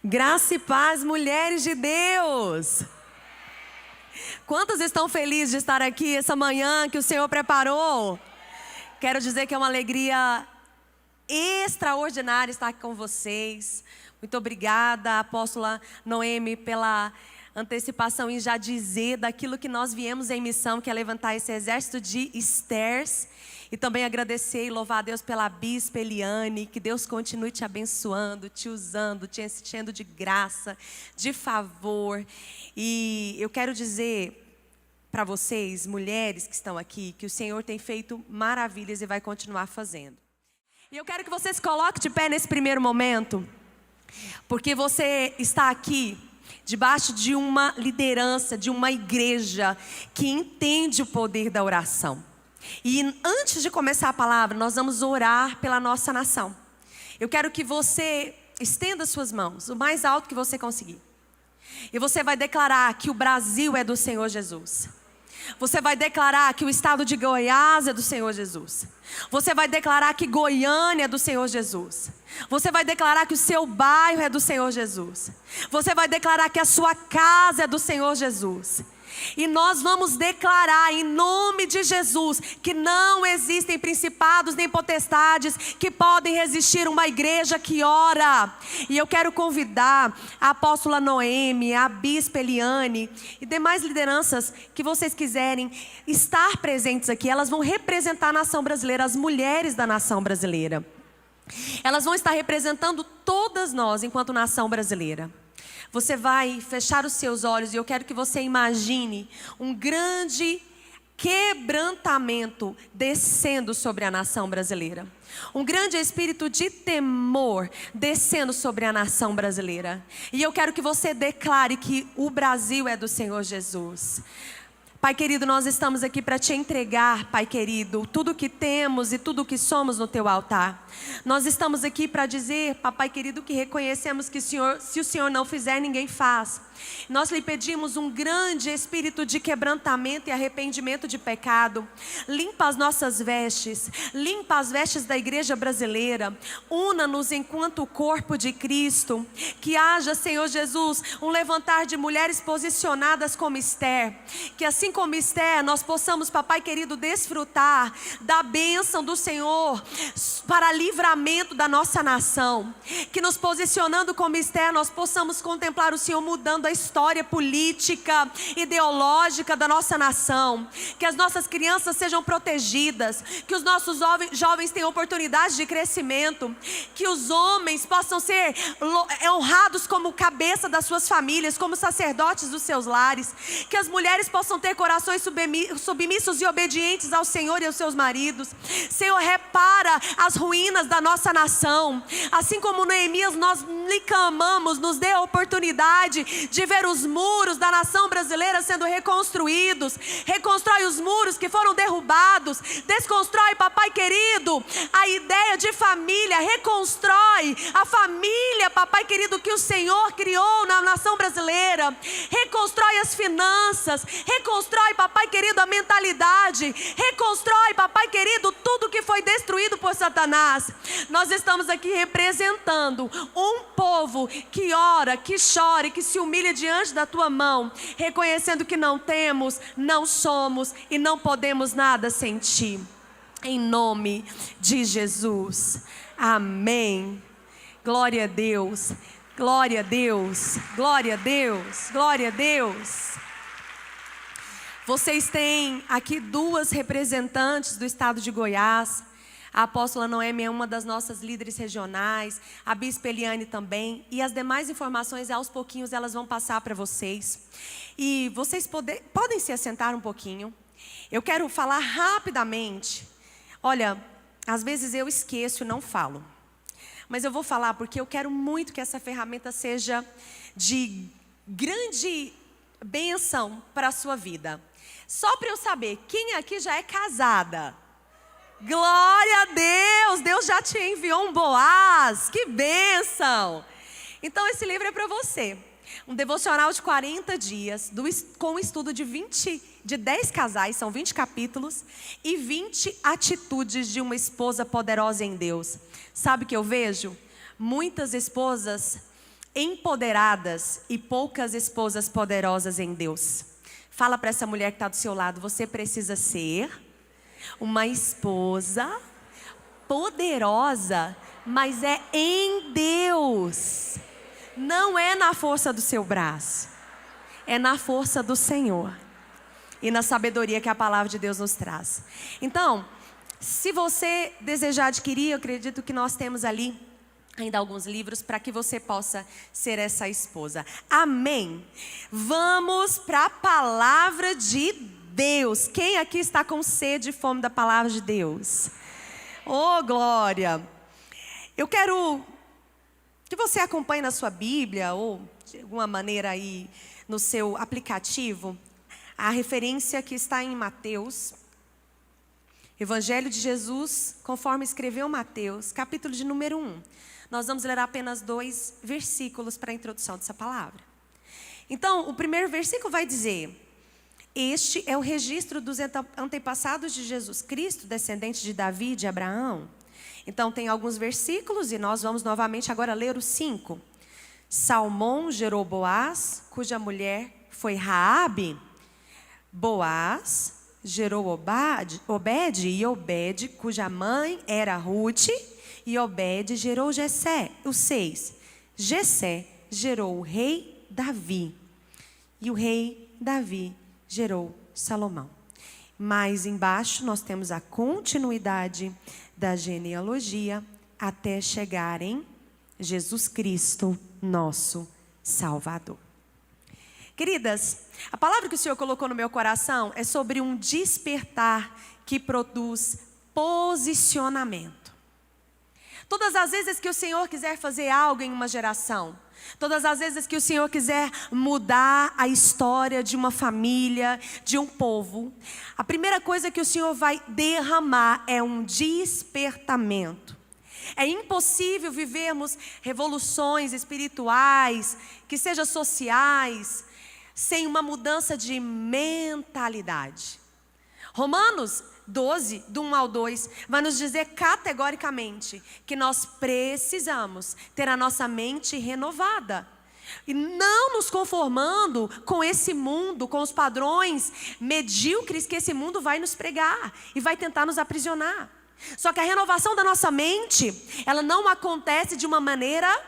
Graça e paz, mulheres de Deus. Quantos estão felizes de estar aqui essa manhã que o Senhor preparou? Quero dizer que é uma alegria extraordinária estar aqui com vocês. Muito obrigada, apóstola Noemi, pela antecipação em já dizer daquilo que nós viemos em missão, que é levantar esse exército de Estérs. E também agradecer e louvar a Deus pela Bispa Eliane, que Deus continue te abençoando, te usando, te enchendo de graça, de favor. E eu quero dizer para vocês, mulheres que estão aqui, que o Senhor tem feito maravilhas e vai continuar fazendo. E eu quero que você se coloque de pé nesse primeiro momento, porque você está aqui debaixo de uma liderança, de uma igreja que entende o poder da oração. E antes de começar a palavra, nós vamos orar pela nossa nação. Eu quero que você estenda suas mãos o mais alto que você conseguir. E você vai declarar que o Brasil é do Senhor Jesus. Você vai declarar que o estado de Goiás é do Senhor Jesus. Você vai declarar que Goiânia é do Senhor Jesus. Você vai declarar que o seu bairro é do Senhor Jesus. Você vai declarar que a sua casa é do Senhor Jesus. E nós vamos declarar em nome de Jesus que não existem principados nem potestades que podem resistir uma igreja que ora. E eu quero convidar a apóstola Noemi, a bispa Eliane e demais lideranças que vocês quiserem estar presentes aqui. Elas vão representar a nação brasileira, as mulheres da nação brasileira. Elas vão estar representando todas nós enquanto nação brasileira. Você vai fechar os seus olhos e eu quero que você imagine um grande quebrantamento descendo sobre a nação brasileira. Um grande espírito de temor descendo sobre a nação brasileira. E eu quero que você declare que o Brasil é do Senhor Jesus. Pai querido, nós estamos aqui para te entregar, Pai querido, tudo que temos e tudo que somos no teu altar. Nós estamos aqui para dizer, Papai querido, que reconhecemos que se o Senhor não fizer, ninguém faz. Nós lhe pedimos um grande espírito de quebrantamento e arrependimento de pecado. Limpa as nossas vestes, limpa as vestes da igreja brasileira. Una-nos enquanto o corpo de Cristo. Que haja, Senhor Jesus, um levantar de mulheres posicionadas como Esther. Que assim como Esther, nós possamos, Papai querido, desfrutar da bênção do Senhor para livramento da nossa nação. Que nos posicionando como Esther, nós possamos contemplar o Senhor mudando a história política, ideológica da nossa nação. Que as nossas crianças sejam protegidas. Que os nossos jovens tenham oportunidades de crescimento. Que os homens possam ser honrados como cabeça das suas famílias, como sacerdotes dos seus lares. Que as mulheres possam ter corações submissos e obedientes ao Senhor e aos seus maridos. Senhor, repara as ruínas da nossa nação. Assim como Neemias, nós lhe clamamos, nos dê a oportunidade de ver os muros da nação brasileira sendo reconstruídos. Reconstrói os muros que foram derrubados. Desconstrói, Papai querido, a ideia de família. Reconstrói a família, Papai querido, que o Senhor criou na nação brasileira. Reconstrói as finanças. Reconstrói, Papai querido, a mentalidade. Reconstrói, Papai querido, tudo que foi destruído por Satanás. Nós estamos aqui representando um povo que ora, que chora e que se humilha diante da tua mão, reconhecendo que não temos, não somos e não podemos nada sem ti. Em nome de Jesus. Amém. Glória a Deus. Glória a Deus. Glória a Deus. Glória a Deus. Vocês têm aqui duas representantes do estado de Goiás. A apóstola Noemi é uma das nossas líderes regionais, a bispa Eliane também, e as demais informações aos pouquinhos elas vão passar para vocês. E vocês podem se assentar um pouquinho. Eu quero falar rapidamente. Olha, às vezes eu esqueço e não falo, mas eu vou falar porque eu quero muito que essa ferramenta seja de grande bênção para a sua vida. Só para eu saber, quem aqui já é casada? Glória a Deus! Deus já te enviou um Boaz, que bênção! Então esse livro é para você. Um devocional de 40 dias, com um estudo de 10 casais, são 20 capítulos, e 20 atitudes de uma esposa poderosa em Deus. Sabe o que eu vejo? Muitas esposas empoderadas e poucas esposas poderosas em Deus. Fala para essa mulher que está do seu lado, você precisa ser uma esposa poderosa, mas é em Deus. Não é na força do seu braço, é na força do Senhor e na sabedoria que a palavra de Deus nos traz. Então, se você desejar adquirir, eu acredito que nós temos ali ainda alguns livros para que você possa ser essa esposa. Amém? Vamos para a palavra de Deus. Quem aqui está com sede e fome da palavra de Deus? Oh, glória! Eu quero que você acompanhe na sua Bíblia ou de alguma maneira aí no seu aplicativo a referência que está em Mateus, Evangelho de Jesus, conforme escreveu Mateus, capítulo de número 1. Nós vamos ler apenas 2 versículos para a introdução dessa palavra. Então, o primeiro versículo vai dizer: este é o registro dos antepassados de Jesus Cristo, descendente de Davi e de Abraão. Então, tem alguns versículos e nós vamos novamente agora ler os 5. Salmão gerou Boaz, cuja mulher foi Raabe. Boaz gerou Obed, e Obed, cuja mãe era Rute, e Obed gerou Jessé. O 6. Jessé gerou o rei Davi, e o rei Davi gerou Salomão. Mais embaixo nós temos a continuidade da genealogia até chegar em Jesus Cristo, nosso Salvador. Queridas, a palavra que o Senhor colocou no meu coração é sobre um despertar que produz posicionamento. Todas as vezes que o Senhor quiser fazer algo em uma geração, todas as vezes que o Senhor quiser mudar a história de uma família, de um povo, a primeira coisa que o Senhor vai derramar é um despertamento. É impossível vivermos revoluções espirituais, que sejam sociais, sem uma mudança de mentalidade. Romanos 12, do 1 ao 2, vai nos dizer categoricamente que nós precisamos ter a nossa mente renovada. E não nos conformando com esse mundo, com os padrões medíocres que esse mundo vai nos pregar e vai tentar nos aprisionar. Só que a renovação da nossa mente, ela não acontece de uma maneira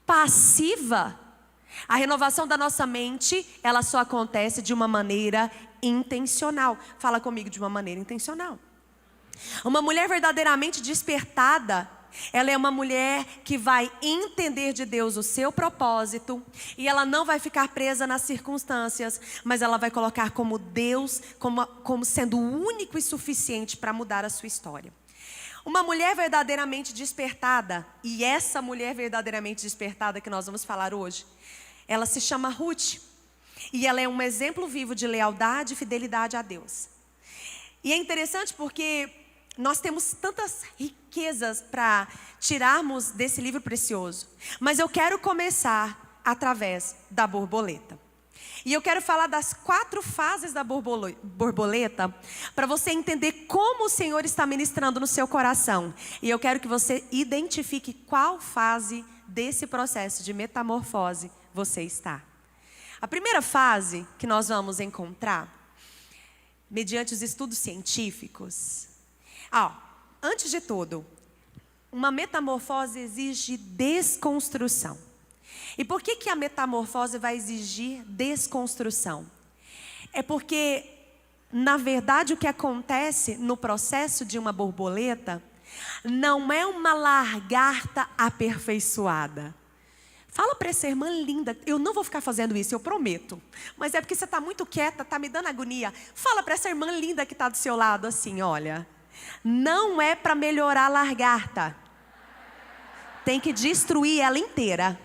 passiva. A renovação da nossa mente, ela só acontece de uma maneira intencional. Fala comigo, de uma maneira intencional. Uma mulher verdadeiramente despertada, ela é uma mulher que vai entender de Deus o seu propósito, e ela não vai ficar presa nas circunstâncias, mas ela vai colocar como Deus, como sendo o único e suficiente para mudar a sua história. Uma mulher verdadeiramente despertada, e essa mulher verdadeiramente despertada que nós vamos falar hoje, ela se chama Ruth, e ela é um exemplo vivo de lealdade e fidelidade a Deus. E é interessante porque nós temos tantas riquezas para tirarmos desse livro precioso, mas eu quero começar através da borboleta. E eu quero falar das 4 fases da borboleta, para você entender como o Senhor está ministrando no seu coração. E eu quero que você identifique qual fase desse processo de metamorfose você está. A primeira fase que nós vamos encontrar, mediante os estudos científicos, antes de tudo, uma metamorfose exige desconstrução. E por que a metamorfose vai exigir desconstrução? É porque, na verdade, o que acontece no processo de uma borboleta não é uma lagarta aperfeiçoada. Fala para essa irmã linda, eu não vou ficar fazendo isso, eu prometo. Mas é porque você está muito quieta, está me dando agonia. Fala para essa irmã linda que está do seu lado assim, olha, não é para melhorar a lagarta. Tem que destruir ela inteira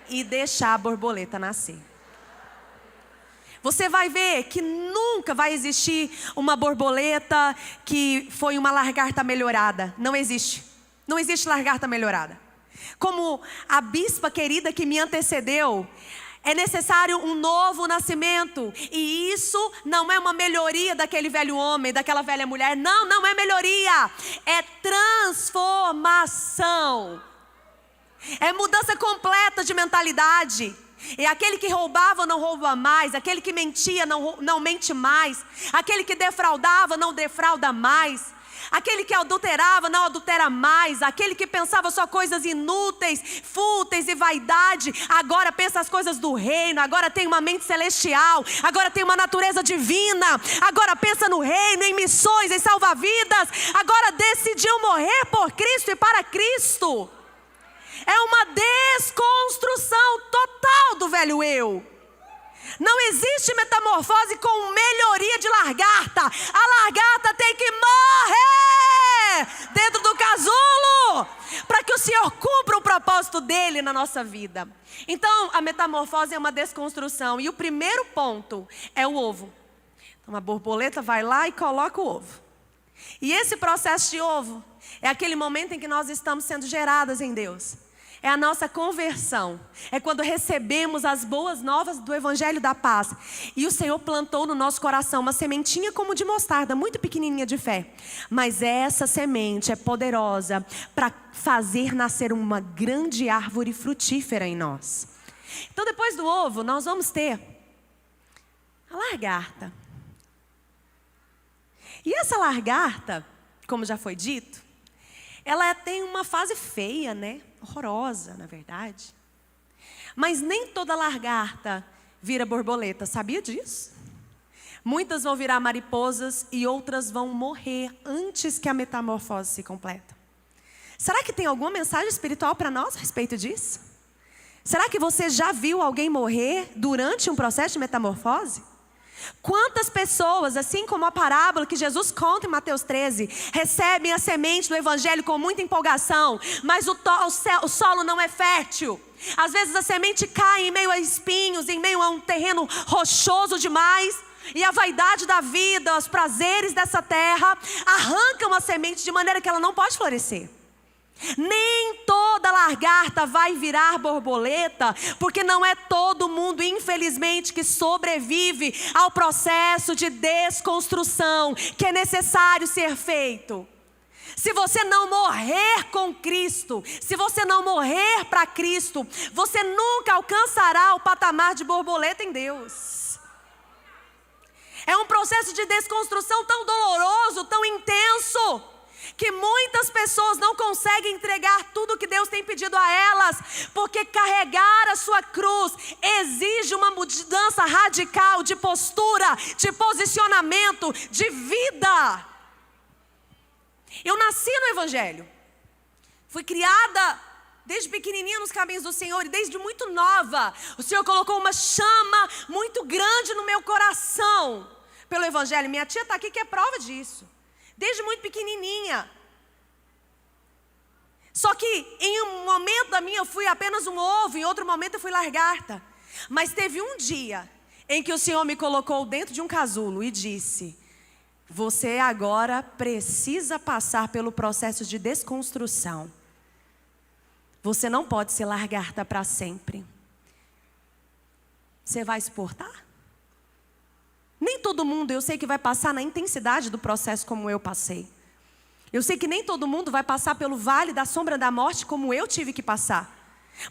e deixar a borboleta nascer. Você vai ver que nunca vai existir uma borboleta que foi uma lagarta melhorada. Não existe. Não existe lagarta melhorada. Como a bispa querida que me antecedeu, é necessário um novo nascimento. E isso não é uma melhoria daquele velho homem, daquela velha mulher. Não, não é melhoria. É transformação. É mudança completa de mentalidade. E aquele que roubava não rouba mais, aquele que mentia não mente mais, aquele que defraudava não defrauda mais, aquele que adulterava não adultera mais, aquele que pensava só coisas inúteis, fúteis e vaidade, agora pensa as coisas do reino, agora tem uma mente celestial, agora tem uma natureza divina, agora pensa no reino, em missões, em salvar vidas, agora decidiu morrer por Cristo e para Cristo. É uma desconstrução total do velho eu. Não existe metamorfose com melhoria de lagarta. A lagarta tem que morrer dentro do casulo para que o Senhor cumpra o propósito dele na nossa vida. Então, a metamorfose é uma desconstrução. E o primeiro ponto é o ovo. Então, a borboleta vai lá e coloca o ovo. E esse processo de ovo é aquele momento em que nós estamos sendo geradas em Deus. É a nossa conversão. É quando recebemos as boas novas do Evangelho da Paz. E o Senhor plantou no nosso coração uma sementinha como de mostarda, muito pequenininha de fé. Mas essa semente é poderosa para fazer nascer uma grande árvore frutífera em nós. Então, depois do ovo, nós vamos ter a lagarta. E essa lagarta, como já foi dito, ela tem uma fase feia, né? Horrorosa, na verdade. Mas nem toda lagarta vira borboleta, sabia disso? Muitas vão virar mariposas e outras vão morrer antes que a metamorfose se completa. Será que tem alguma mensagem espiritual para nós a respeito disso? Será que você já viu alguém morrer durante um processo de metamorfose? Quantas pessoas, assim como a parábola que Jesus conta em Mateus 13, recebem a semente do Evangelho com muita empolgação, mas o solo não é fértil. Às vezes a semente cai em meio a espinhos, em meio a um terreno rochoso demais, e a vaidade da vida, os prazeres dessa terra, arrancam a semente de maneira que ela não pode florescer. Nem toda lagarta vai virar borboleta, porque não é todo mundo, infelizmente, que sobrevive ao processo de desconstrução que é necessário ser feito. Se você não morrer com Cristo, se você não morrer para Cristo, você nunca alcançará o patamar de borboleta em Deus. É um processo de desconstrução tão doloroso, tão intenso, que muitas pessoas não conseguem entregar tudo que Deus tem pedido a elas, porque carregar a sua cruz exige uma mudança radical de postura, de posicionamento, de vida. Eu nasci no Evangelho, fui criada desde pequenininha nos caminhos do Senhor, e desde muito nova o Senhor colocou uma chama muito grande no meu coração pelo Evangelho. Minha tia está aqui que é prova disso. Desde muito pequenininha. Só que em um momento da minha eu fui apenas um ovo, em outro momento eu fui lagarta. Mas teve um dia em que o Senhor me colocou dentro de um casulo e disse: você agora precisa passar pelo processo de desconstrução. Você não pode ser lagarta para sempre. Você vai suportar? Nem todo mundo, eu sei que vai passar na intensidade do processo como eu passei. Eu sei que nem todo mundo vai passar pelo vale da sombra da morte como eu tive que passar.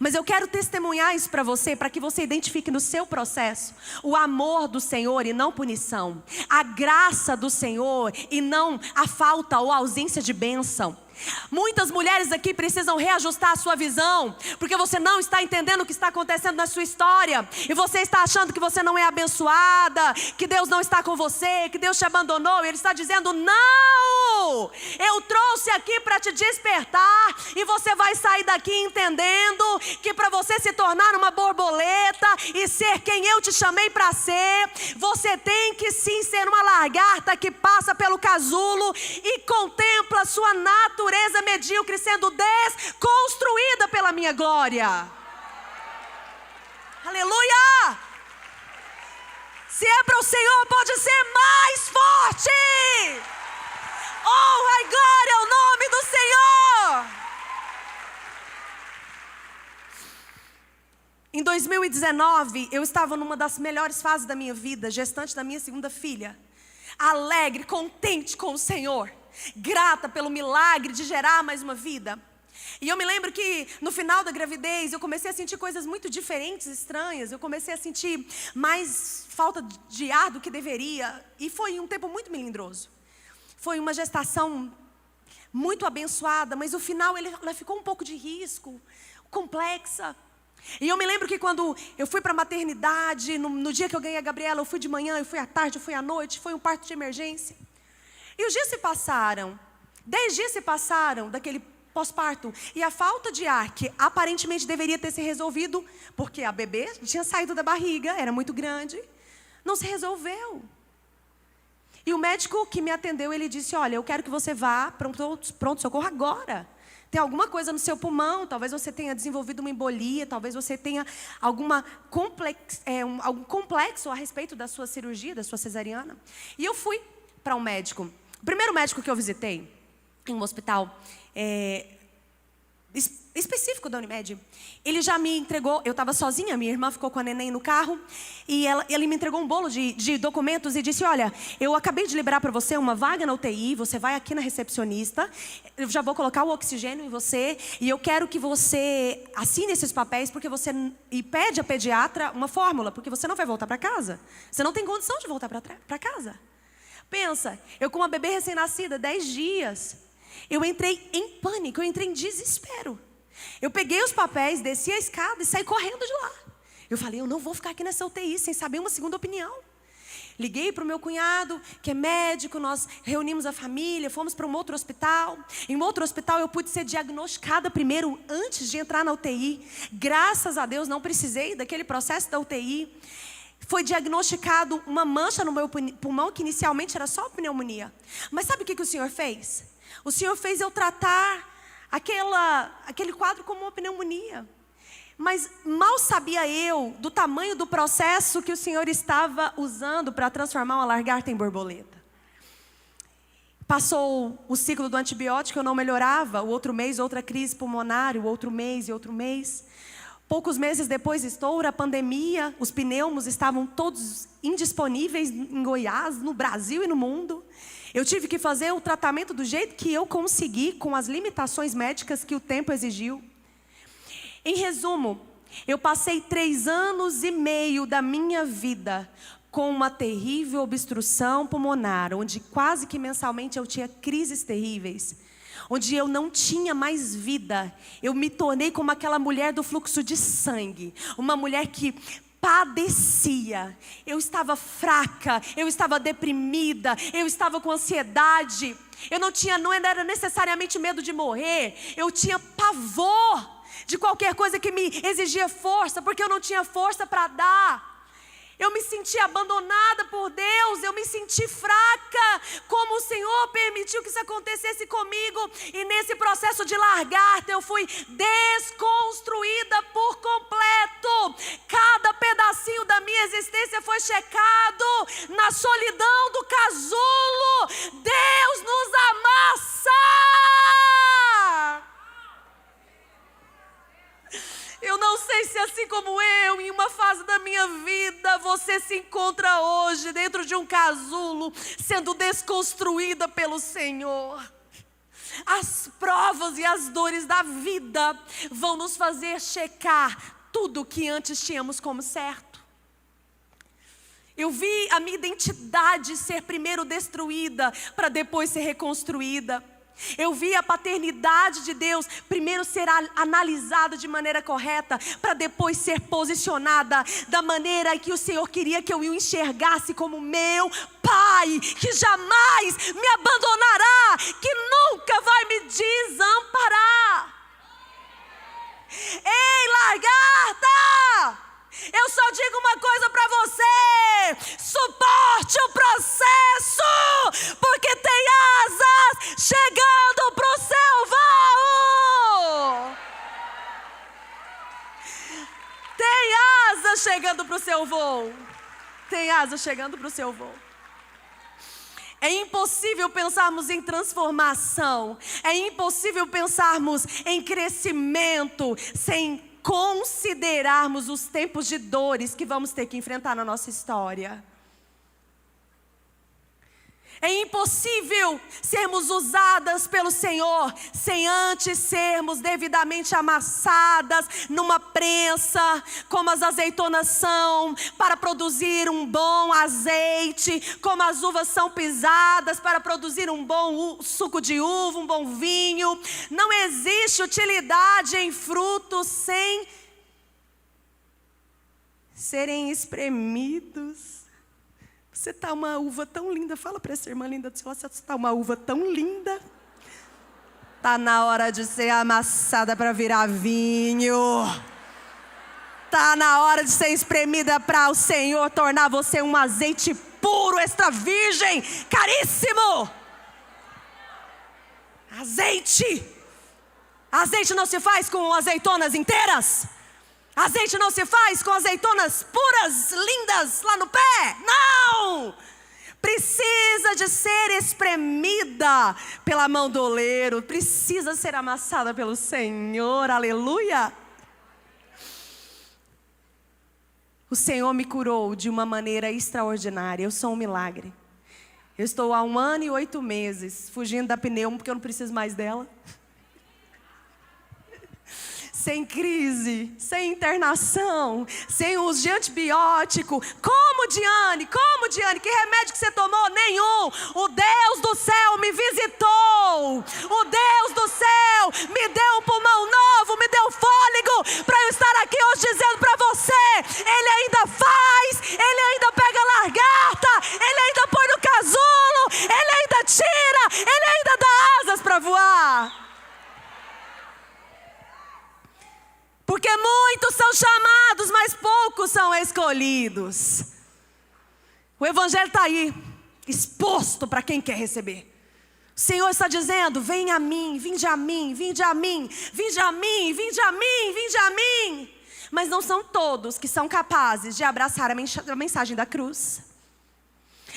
Mas eu quero testemunhar isso para você, para que você identifique no seu processo o amor do Senhor e não punição. A graça do Senhor e não a falta ou a ausência de bênção. Muitas mulheres aqui precisam reajustar a sua visão, porque você não está entendendo o que está acontecendo na sua história, e você está achando que você não é abençoada, que Deus não está com você, que Deus te abandonou. E Ele está dizendo: não, eu trouxe aqui para te despertar, e você vai sair daqui entendendo que para você se tornar uma borboleta e ser quem eu te chamei para ser, você tem que sim ser uma lagarta que passa pelo casulo e contempla a sua natureza medíocre sendo desconstruída pela minha glória. Aleluia! Se é para o Senhor, pode ser mais forte. Honra e glória ao nome do Senhor. Em 2019, eu estava numa das melhores fases da minha vida, gestante da minha segunda filha. Alegre, contente com o Senhor, grata pelo milagre de gerar mais uma vida. E eu me lembro que no final da gravidez eu comecei a sentir coisas muito diferentes, estranhas. Eu comecei a sentir mais falta de ar do que deveria. E foi um tempo muito melindroso. Foi uma gestação muito abençoada, mas o final ela ficou um pouco de risco, complexa. E eu me lembro que quando eu fui para a maternidade, no dia que eu ganhei a Gabriela, eu fui de manhã, eu fui à tarde, eu fui à noite, foi um parto de emergência. E os dias se passaram, 10 dias se passaram daquele pós-parto. E a falta de ar, que aparentemente deveria ter se resolvido, porque a bebê tinha saído da barriga, era muito grande, não se resolveu. E o médico que me atendeu, ele disse, olha, eu quero que você vá para um pronto-socorro agora. Tem alguma coisa no seu pulmão, talvez você tenha desenvolvido uma embolia, talvez você tenha algum complexo a respeito da sua cirurgia, da sua cesariana. E eu fui para um médico. O primeiro médico que eu visitei, em um hospital específico da Unimed, ele já me entregou, eu estava sozinha, minha irmã ficou com a neném no carro, e ele me entregou um bolo de documentos e disse, olha, eu acabei de liberar para você uma vaga na UTI, você vai aqui na recepcionista, eu já vou colocar o oxigênio em você, e eu quero que você assine esses papéis, e pede à pediatra uma fórmula, porque você não vai voltar para casa, você não tem condição de voltar para casa. Pensa, eu com uma bebê recém-nascida, 10 dias, eu entrei em pânico, eu entrei em desespero. Eu peguei os papéis, desci a escada e saí correndo de lá. Eu falei, eu não vou ficar aqui nessa UTI sem saber uma segunda opinião. Liguei para o meu cunhado, que é médico, nós reunimos a família, fomos para um outro hospital. Em um outro hospital eu pude ser diagnosticada primeiro, antes de entrar na UTI. Graças a Deus não precisei daquele processo da UTI. Foi diagnosticado uma mancha no meu pulmão, que inicialmente era só pneumonia. Mas sabe o que o Senhor fez? O Senhor fez eu tratar aquele quadro como uma pneumonia. Mas mal sabia eu do tamanho do processo que o Senhor estava usando para transformar uma lagarta em borboleta. Passou o ciclo do antibiótico, eu não melhorava. O outro mês, outra crise pulmonar, o outro mês e outro mês. Poucos meses depois estoura a pandemia, os pneumos estavam todos indisponíveis em Goiás, no Brasil e no mundo. Eu tive que fazer o tratamento do jeito que eu consegui, com as limitações médicas que o tempo exigiu. Em resumo, eu passei 3 anos e meio da minha vida com uma terrível obstrução pulmonar, onde quase que mensalmente eu tinha crises terríveis, onde eu não tinha mais vida. Eu me tornei como aquela mulher do fluxo de sangue, uma mulher que padecia. Eu estava fraca, eu estava deprimida, eu estava com ansiedade. Não era necessariamente medo de morrer, eu tinha pavor de qualquer coisa que me exigia força, porque eu não tinha força para dar. Eu me senti abandonada por Deus, eu me senti fraca, como o Senhor permitiu que isso acontecesse comigo. E nesse processo de largata, eu fui desconstruída por completo. Cada pedacinho da minha existência foi checado. Na solidão do casulo, Deus nos amassa. Eu não sei se assim como eu, em uma fase da minha vida, você se encontra hoje dentro de um casulo, sendo desconstruída pelo Senhor. As provas e as dores da vida vão nos fazer checar tudo que antes tínhamos como certo. Eu vi a minha identidade ser primeiro destruída, para depois ser reconstruída. Eu vi a paternidade de Deus primeiro ser analisada de maneira correta, para depois ser posicionada da maneira que o Senhor queria que eu o enxergasse, como meu Pai, que jamais me abandonará, que nunca vai me desamparar. Ei, lagarta! Eu só digo uma coisa para você: suporte o processo, porque tem asas chegando para o seu voo. Tem asas chegando para o seu voo. Tem asas chegando para o seu voo. É impossível pensarmos em transformação, é impossível pensarmos em crescimento sem considerarmos os tempos de dores que vamos ter que enfrentar na nossa história. É impossível sermos usadas pelo Senhor sem antes sermos devidamente amassadas numa prensa, como as azeitonas são, para produzir um bom azeite, como as uvas são pisadas para produzir um bom suco de uva, um bom vinho. Não existe utilidade em frutos sem serem espremidos. Você está uma uva tão linda. Fala para essa irmã linda do seu lado, você está uma uva tão linda. Está na hora de ser amassada para virar vinho. Está na hora de ser espremida para o Senhor tornar você um azeite puro, extra virgem, caríssimo. Azeite. Azeite não se faz com azeitonas inteiras. Azeite não se faz com azeitonas puras, lindas, lá no pé. Não! Precisa de ser espremida pela mão do oleiro. Precisa ser amassada pelo Senhor. Aleluia! O Senhor me curou de uma maneira extraordinária. Eu sou um milagre. Eu estou há 1 ano e 8 meses fugindo da pneumo porque eu não preciso mais dela. Sem crise, sem internação, sem uso de antibiótico. Como, Diane? Que remédio que você tomou? Nenhum. O Deus do céu me visitou. O Deus do céu me deu um pulmão novo, me deu fôlego para eu estar aqui hoje dizendo para você: Ele ainda faz, Ele ainda pega a lagarta, Ele ainda põe no casulo, Ele ainda tira, Ele ainda dá asas para voar. Porque muitos são chamados, mas poucos são escolhidos. O Evangelho está aí, exposto para quem quer receber. O Senhor está dizendo: vem a mim, vinde a mim, vinde a mim, vinde a mim, vinde a mim, vinde a mim. Mas não são todos que são capazes de abraçar a mensagem da cruz.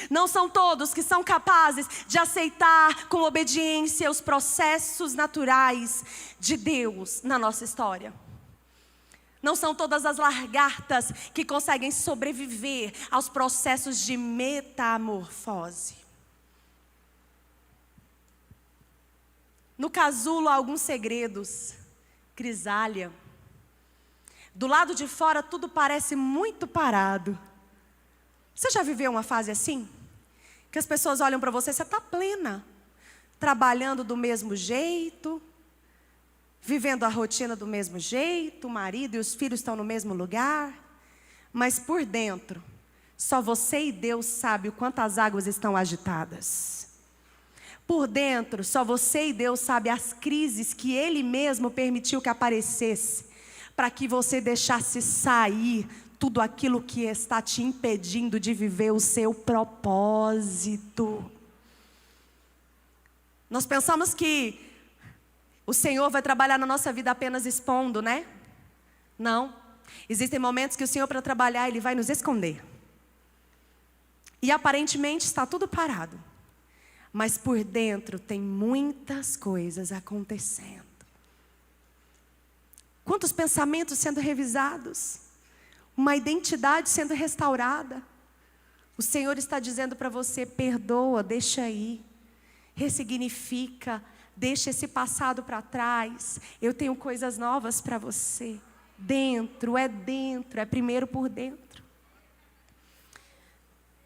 Não são todos que são capazes de aceitar com obediência os processos naturais de Deus na nossa história. Não são todas as lagartas que conseguem sobreviver aos processos de metamorfose. No casulo há alguns segredos. Crisália. Do lado de fora tudo parece muito parado. Você já viveu uma fase assim? Que as pessoas olham para você, você está plena. Trabalhando do mesmo jeito. Vivendo a rotina do mesmo jeito, o marido e os filhos estão no mesmo lugar, mas por dentro, só você e Deus sabem o quanto as águas estão agitadas. Por dentro, só você e Deus sabem as crises que Ele mesmo permitiu que aparecesse, para que você deixasse sair tudo aquilo que está te impedindo de viver o seu propósito. Nós pensamos que o Senhor vai trabalhar na nossa vida apenas expondo, né? Não. Existem momentos que o Senhor, para trabalhar, Ele vai nos esconder. E aparentemente está tudo parado. Mas por dentro tem muitas coisas acontecendo. Quantos pensamentos sendo revisados. Uma identidade sendo restaurada. O Senhor está dizendo para você: perdoa, deixa ir. Ressignifica. Deixa esse passado para trás. Eu tenho coisas novas para você. Dentro, é primeiro por dentro.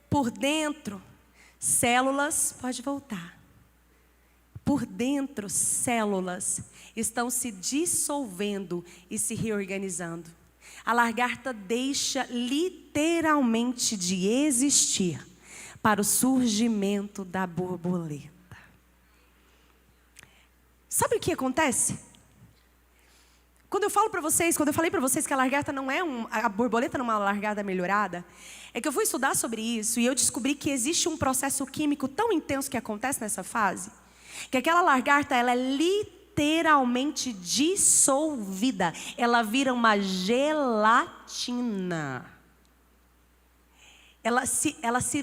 Por dentro, células, pode voltar. Por dentro, células estão se dissolvendo e se reorganizando. A lagarta deixa literalmente de existir para o surgimento da borboleta. Sabe o que acontece? Quando eu falei para vocês que a lagarta não é a borboleta não é uma lagarta melhorada, é que eu fui estudar sobre isso e eu descobri que existe um processo químico tão intenso que acontece nessa fase, que aquela lagarta, ela é literalmente dissolvida, ela vira uma gelatina. Ela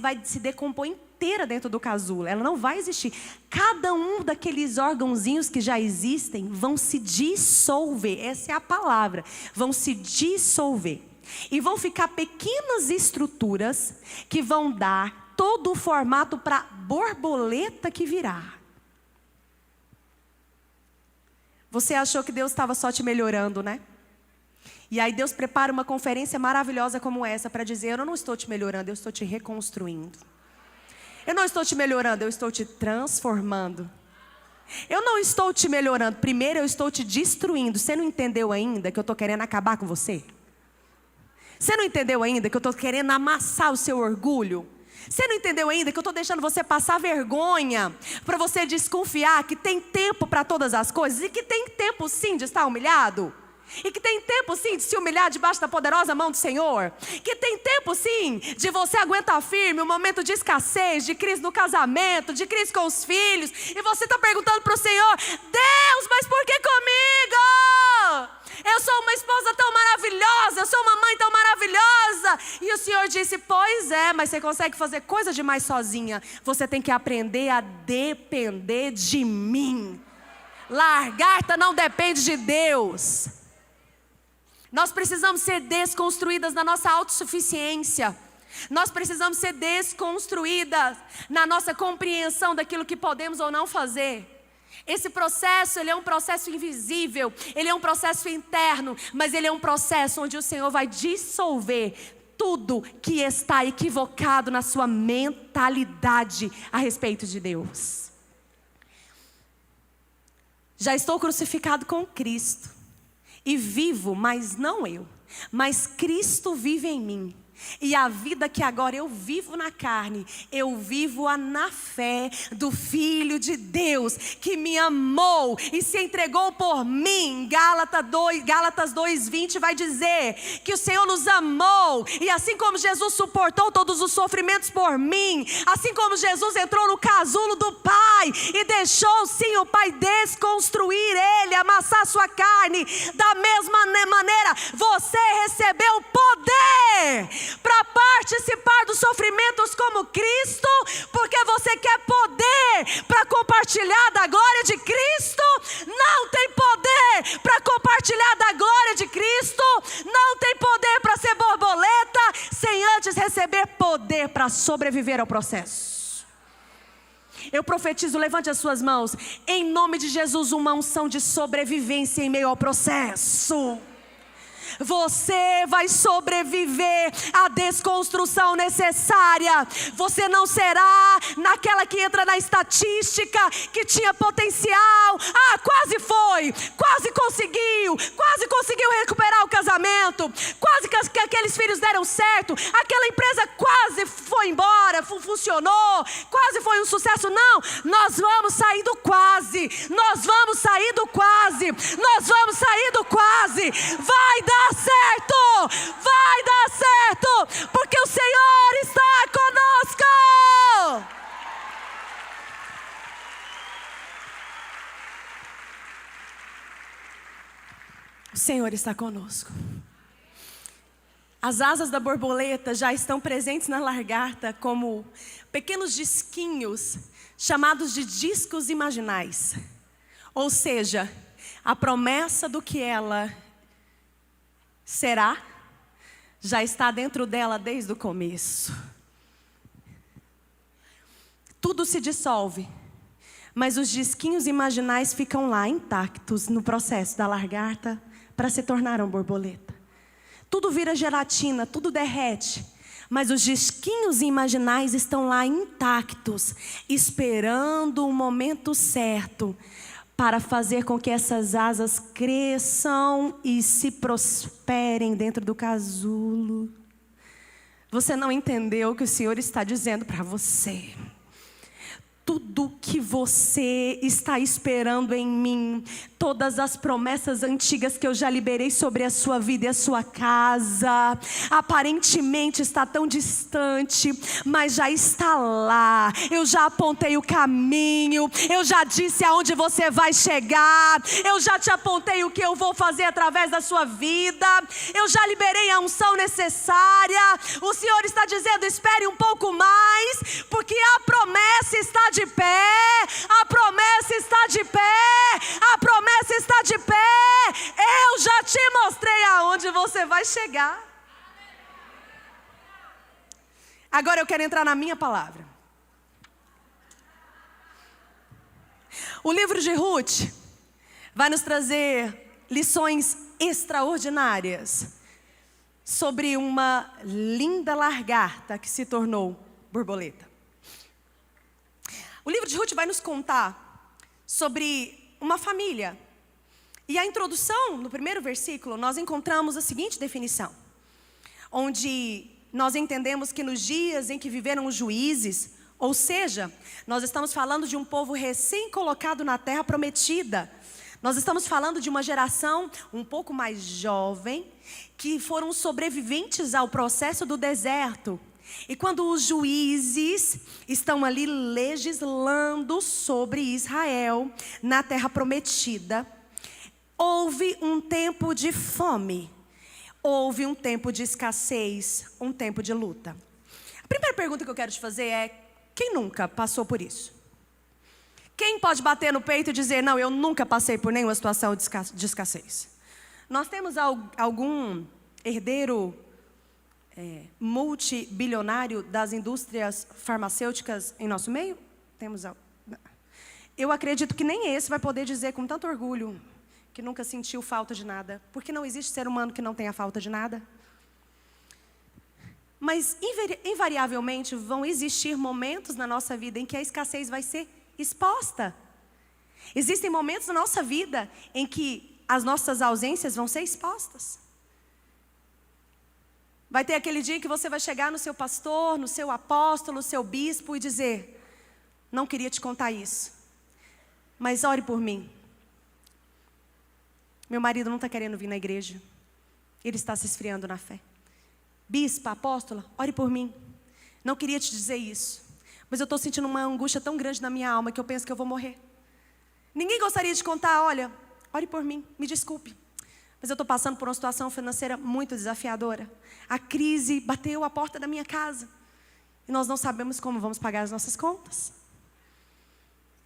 vai se decompor inteira dentro do casulo, ela não vai existir. Cada um daqueles órgãozinhos que já existem vão se dissolver, essa é a palavra, vão se dissolver. E vão ficar pequenas estruturas que vão dar todo o formato para borboleta que virá. Você achou que Deus estava só te melhorando, né? E aí Deus prepara uma conferência maravilhosa como essa para dizer: eu não estou te melhorando, eu estou te reconstruindo. Eu não estou te melhorando, eu estou te transformando. Eu não estou te melhorando, primeiro eu estou te destruindo. Você não entendeu ainda que eu estou querendo acabar com você? Você não entendeu ainda que eu estou querendo amassar o seu orgulho? Você não entendeu ainda que eu estou deixando você passar vergonha, para você desconfiar que tem tempo para todas as coisas, e que tem tempo sim de estar humilhado? E que tem tempo sim de se humilhar debaixo da poderosa mão do Senhor? Que tem tempo sim de você aguentar firme um momento de escassez, de crise no casamento, de crise com os filhos, e você está perguntando para o Senhor: Deus, mas por que comigo? Eu sou uma esposa tão maravilhosa, eu sou uma mãe tão maravilhosa. E o Senhor disse: pois é, mas você consegue fazer coisa demais sozinha. Você tem que aprender a depender de mim. Lagarta não depende de Deus. Nós precisamos ser desconstruídas na nossa autossuficiência. Nós precisamos ser desconstruídas na nossa compreensão daquilo que podemos ou não fazer. Esse processo, ele é um processo invisível, ele é um processo interno, mas ele é um processo onde o Senhor vai dissolver tudo que está equivocado na sua mentalidade a respeito de Deus. Já estou crucificado com Cristo. E vivo, mas não eu, mas Cristo vive em mim. E a vida que agora eu vivo na carne, eu vivo-a na fé do Filho de Deus, que me amou e se entregou por mim. Gálatas 2:20 vai dizer que o Senhor nos amou, e assim como Jesus suportou todos os sofrimentos por mim, assim como Jesus entrou no casulo do Pai e deixou sim o Pai desconstruir ele, amassar sua carne, da mesma maneira você recebeu poder para participar dos sofrimentos como Cristo, porque você quer poder para compartilhar da glória de Cristo. Não tem poder para compartilhar da glória de Cristo, não tem poder para ser borboleta sem antes receber poder para sobreviver ao processo. Eu profetizo, levante as suas mãos, em nome de Jesus, uma unção de sobrevivência em meio ao processo. Você vai sobreviver à desconstrução necessária. Você não será naquela que entra na estatística, que tinha potencial. Quase foi, quase conseguiu recuperar o casamento, quase que aqueles filhos deram certo, aquela empresa quase foi embora, funcionou, quase foi um sucesso. Não, nós vamos sair do quase, nós vamos sair do quase, nós vamos sair do quase. Vai dar certo, vai dar certo, porque o Senhor está conosco. O Senhor está conosco. As asas da borboleta já estão presentes na lagarta como pequenos disquinhos, chamados de discos imaginais. Ou seja, a promessa do que ela será, já está dentro dela desde o começo. Tudo se dissolve, mas os disquinhos imaginais ficam lá intactos no processo da lagarta para se tornar uma borboleta. Tudo vira gelatina, tudo derrete, mas os disquinhos imaginais estão lá intactos, esperando o momento certo para fazer com que essas asas cresçam e se prosperem dentro do casulo. Você não entendeu o que o Senhor está dizendo para você. Tudo que você está esperando em mim, todas as promessas antigas que eu já liberei sobre a sua vida e a sua casa, aparentemente está tão distante, mas já está lá. Eu já apontei o caminho, eu já disse aonde você vai chegar, eu já te apontei o que eu vou fazer através da sua vida, eu já liberei a unção necessária. O Senhor está dizendo: espere um pouco mais, porque a promessa está de pé, a promessa está de pé, a promessa está de pé. Eu já te mostrei aonde você vai chegar. Agora eu quero entrar na minha palavra. O livro de Ruth vai nos trazer lições extraordinárias sobre uma linda lagarta que se tornou borboleta. O livro de Ruth vai nos contar sobre uma família. E a introdução, no primeiro versículo, nós encontramos a seguinte definição, onde nós entendemos que nos dias em que viveram os juízes, ou seja, nós estamos falando de um povo recém-colocado na terra prometida. Nós estamos falando de uma geração um pouco mais jovem, que foram sobreviventes ao processo do deserto. E quando os juízes estão ali legislando sobre Israel, na terra prometida, houve um tempo de fome, houve um tempo de escassez, um tempo de luta. A primeira pergunta que eu quero te fazer é: quem nunca passou por isso? Quem pode bater no peito e dizer: não, eu nunca passei por nenhuma situação de escassez? Nós temos algum herdeiro multibilionário das indústrias farmacêuticas em nosso meio? Eu acredito que nem esse vai poder dizer com tanto orgulho que nunca sentiu falta de nada, porque não existe ser humano que não tenha falta de nada. Mas invariavelmente vão existir momentos na nossa vida em que a escassez vai ser exposta. Existem momentos na nossa vida em que as nossas ausências vão ser expostas. Vai ter aquele dia em que você vai chegar no seu pastor, no seu apóstolo, no seu bispo e dizer: não queria te contar isso, mas ore por mim. Meu marido não está querendo vir na igreja, ele está se esfriando na fé. Bispa, apóstola, ore por mim. Não queria te dizer isso, mas eu estou sentindo uma angústia tão grande na minha alma que eu penso que eu vou morrer. Ninguém gostaria de contar: olha, ore por mim, me desculpe, mas eu estou passando por uma situação financeira muito desafiadora. A crise bateu a porta da minha casa e nós não sabemos como vamos pagar as nossas contas.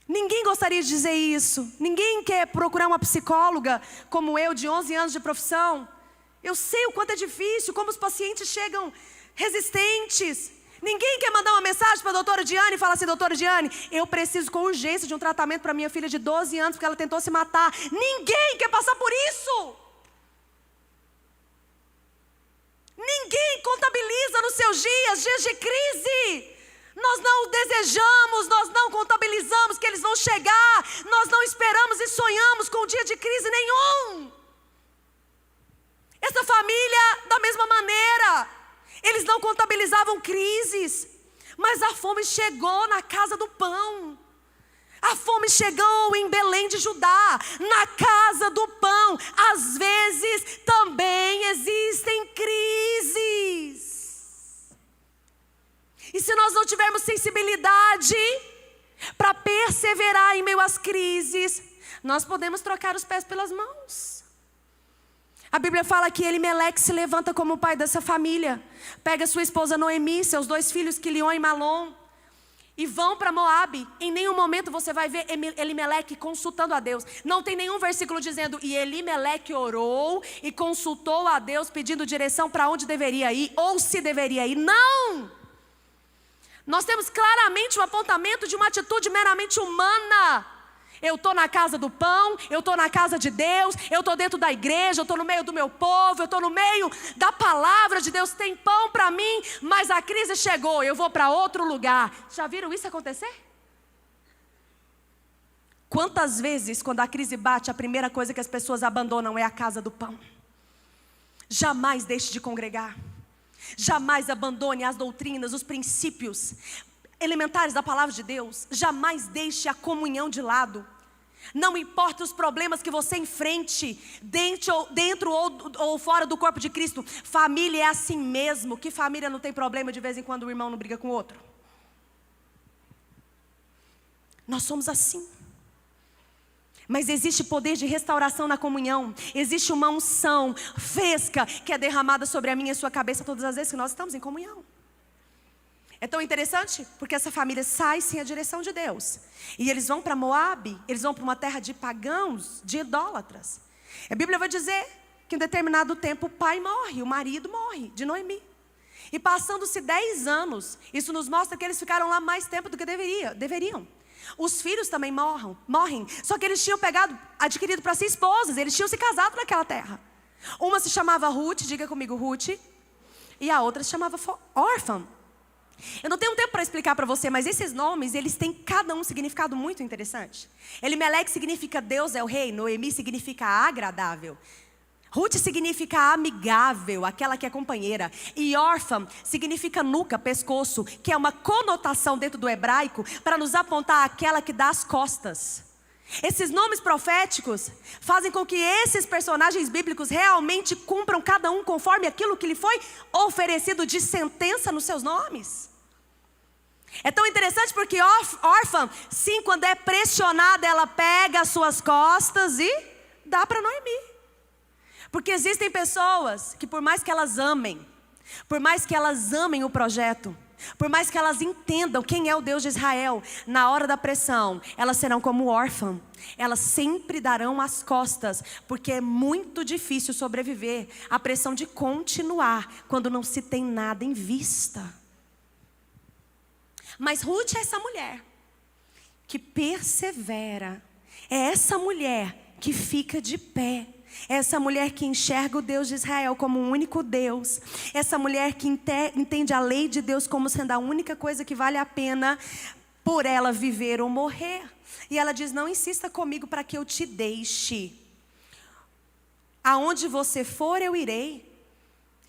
Ninguém gostaria de dizer isso. Ninguém quer procurar uma psicóloga como eu, de 11 anos de profissão. Eu sei o quanto é difícil, como os pacientes chegam resistentes. Ninguém quer mandar uma mensagem para a doutora Diane e falar assim: doutora Diane, eu preciso com urgência de um tratamento para minha filha de 12 anos, porque ela tentou se matar. Ninguém quer passar por isso. Ninguém contabiliza nos seus dias de crise. Nós não desejamos, nós não contabilizamos que eles vão chegar. Nós não esperamos e sonhamos com um dia de crise nenhum. Essa família, da mesma maneira, eles não contabilizavam crises, mas a fome chegou na casa do pão. A fome chegou em Belém de Judá, na casa do pão. Às vezes também existem crises. E se nós não tivermos sensibilidade para perseverar em meio às crises, nós podemos trocar os pés pelas mãos. A Bíblia fala que Elimeleque se levanta como o pai dessa família, pega sua esposa Noemi, seus 2 filhos Quilion e Malom, e vão para Moabe. Em nenhum momento você vai ver Elimeleque consultando a Deus. Não tem nenhum versículo dizendo: e Elimeleque orou e consultou a Deus pedindo direção para onde deveria ir, ou se deveria ir. Não! Nós temos claramente um apontamento de uma atitude meramente humana. Eu estou na casa do pão, eu estou na casa de Deus, eu estou dentro da igreja, eu estou no meio do meu povo, eu estou no meio da palavra de Deus, tem pão para mim, mas a crise chegou, eu vou para outro lugar. Já viram isso acontecer? Quantas vezes, quando a crise bate, a primeira coisa que as pessoas abandonam é a casa do pão? Jamais deixe de congregar. Jamais abandone as doutrinas, os princípios elementares da palavra de Deus. Jamais deixe a comunhão de lado. Não importa os problemas que você enfrente, dentro ou fora do corpo de Cristo. Família é assim mesmo. Que família não tem problema de vez em quando o irmão não briga com o outro? Nós somos assim. Mas existe poder de restauração na comunhão. Existe uma unção fresca que é derramada sobre a minha e a sua cabeça todas as vezes que nós estamos em comunhão. É tão interessante porque essa família sai sem a direção de Deus. E eles vão para Moabe, eles vão para uma terra de pagãos, de idólatras. A Bíblia vai dizer que em determinado tempo o pai morre, o marido morre de Noemi. E passando-se 10 anos, isso nos mostra que eles ficaram lá mais tempo do que deveriam. Os filhos também morrem. Só que eles tinham adquirido para si esposas, eles tinham se casado naquela terra. Uma se chamava Ruth, diga comigo Ruth, e a outra se chamava Orfã. Eu não tenho tempo para explicar para você, mas esses nomes, eles têm cada um significado muito interessante. Elimeleque significa Deus é o rei, Noemi significa agradável. Ruth significa amigável, aquela que é companheira. E Orfã significa nuca, pescoço, que é uma conotação dentro do hebraico para nos apontar aquela que dá as costas. Esses nomes proféticos fazem com que esses personagens bíblicos realmente cumpram cada um conforme aquilo que lhe foi oferecido de sentença nos seus nomes. É tão interessante porque Orfã, sim, quando é pressionada, ela pega as suas costas e dá para Noemi. Porque existem pessoas que por mais que elas amem o projeto, por mais que elas entendam quem é o Deus de Israel, na hora da pressão, elas serão como órfã. Elas sempre darão as costas, porque é muito difícil sobreviver à pressão de continuar quando não se tem nada em vista. Mas Ruth é essa mulher que persevera, é essa mulher que fica de pé. Essa mulher que enxerga o Deus de Israel como um único Deus. Essa mulher que entende a lei de Deus como sendo a única coisa que vale a pena por ela viver ou morrer. E ela diz, não insista comigo para que eu te deixe. Aonde você for eu irei.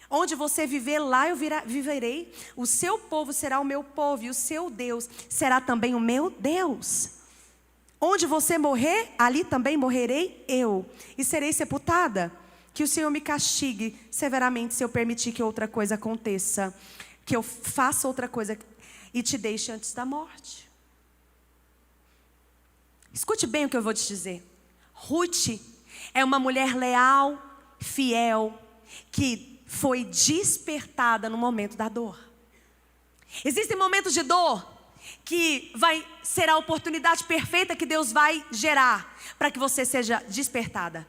Onde você viver lá eu viverei. O seu povo será o meu povo e o seu Deus será também o meu Deus. Onde você morrer, ali também morrerei eu, e serei sepultada. Que o Senhor me castigue severamente se eu permitir que outra coisa aconteça, que eu faça outra coisa e te deixe antes da morte. Escute bem o que eu vou te dizer. Ruth é uma mulher leal, fiel, que foi despertada no momento da dor. Existem momentos de dor que vai ser a oportunidade perfeita que Deus vai gerar para que você seja despertada.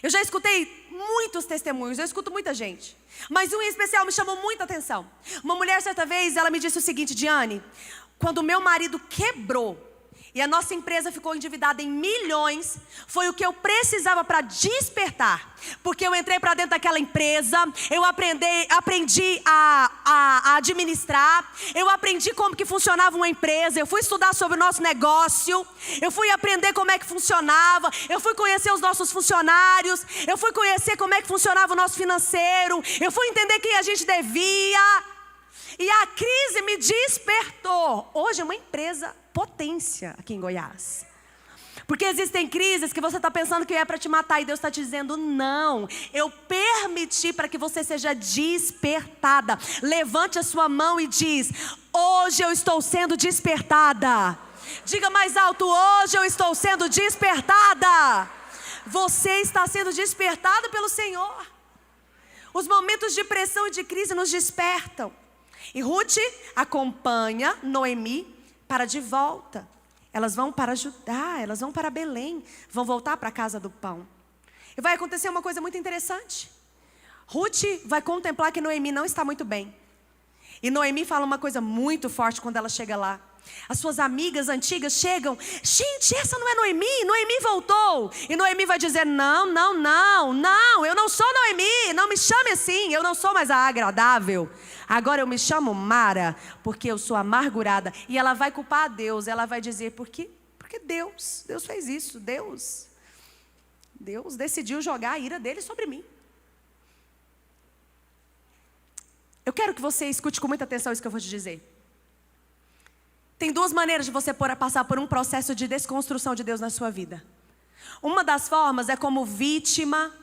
Eu já escutei muitos testemunhos, eu escuto muita gente, mas um em especial me chamou muita atenção. Uma mulher certa vez, ela me disse o seguinte: Diane, quando o meu marido quebrou e a nossa empresa ficou endividada em milhões, foi o que eu precisava para despertar. Porque eu entrei para dentro daquela empresa, eu aprendi a administrar, eu aprendi como que funcionava uma empresa, eu fui estudar sobre o nosso negócio, eu fui aprender como é que funcionava, eu fui conhecer os nossos funcionários, eu fui conhecer como é que funcionava o nosso financeiro, eu fui entender quem a gente devia. E a crise me despertou. Hoje é uma empresa potência aqui em Goiás. Porque existem crises que você está pensando que é para te matar e Deus está te dizendo não. Eu permiti para que você seja despertada. Levante a sua mão e diz: hoje eu estou sendo despertada. Diga mais alto: hoje eu estou sendo despertada. Você está sendo despertado pelo Senhor. Os momentos de pressão e de crise nos despertam. E Ruth acompanha Noemi para de volta. Elas vão para Judá, elas vão para Belém, vão voltar para a casa do pão. E vai acontecer uma coisa muito interessante. Ruth vai contemplar que Noemi não está muito bem. E Noemi fala uma coisa muito forte quando ela chega lá. As suas amigas antigas chegam: gente, essa não é Noemi, Noemi voltou. E Noemi vai dizer: não, eu não sou Noemi, não me chame assim, eu não sou mais a agradável. Agora eu me chamo Mara, porque eu sou amargurada. E ela vai culpar a Deus, ela vai dizer: porque Deus fez isso, Deus decidiu jogar a ira dele sobre mim. Eu quero que você escute com muita atenção isso que eu vou te dizer. Tem duas maneiras de você passar por um processo de desconstrução de Deus na sua vida. Uma das formas é como vítima,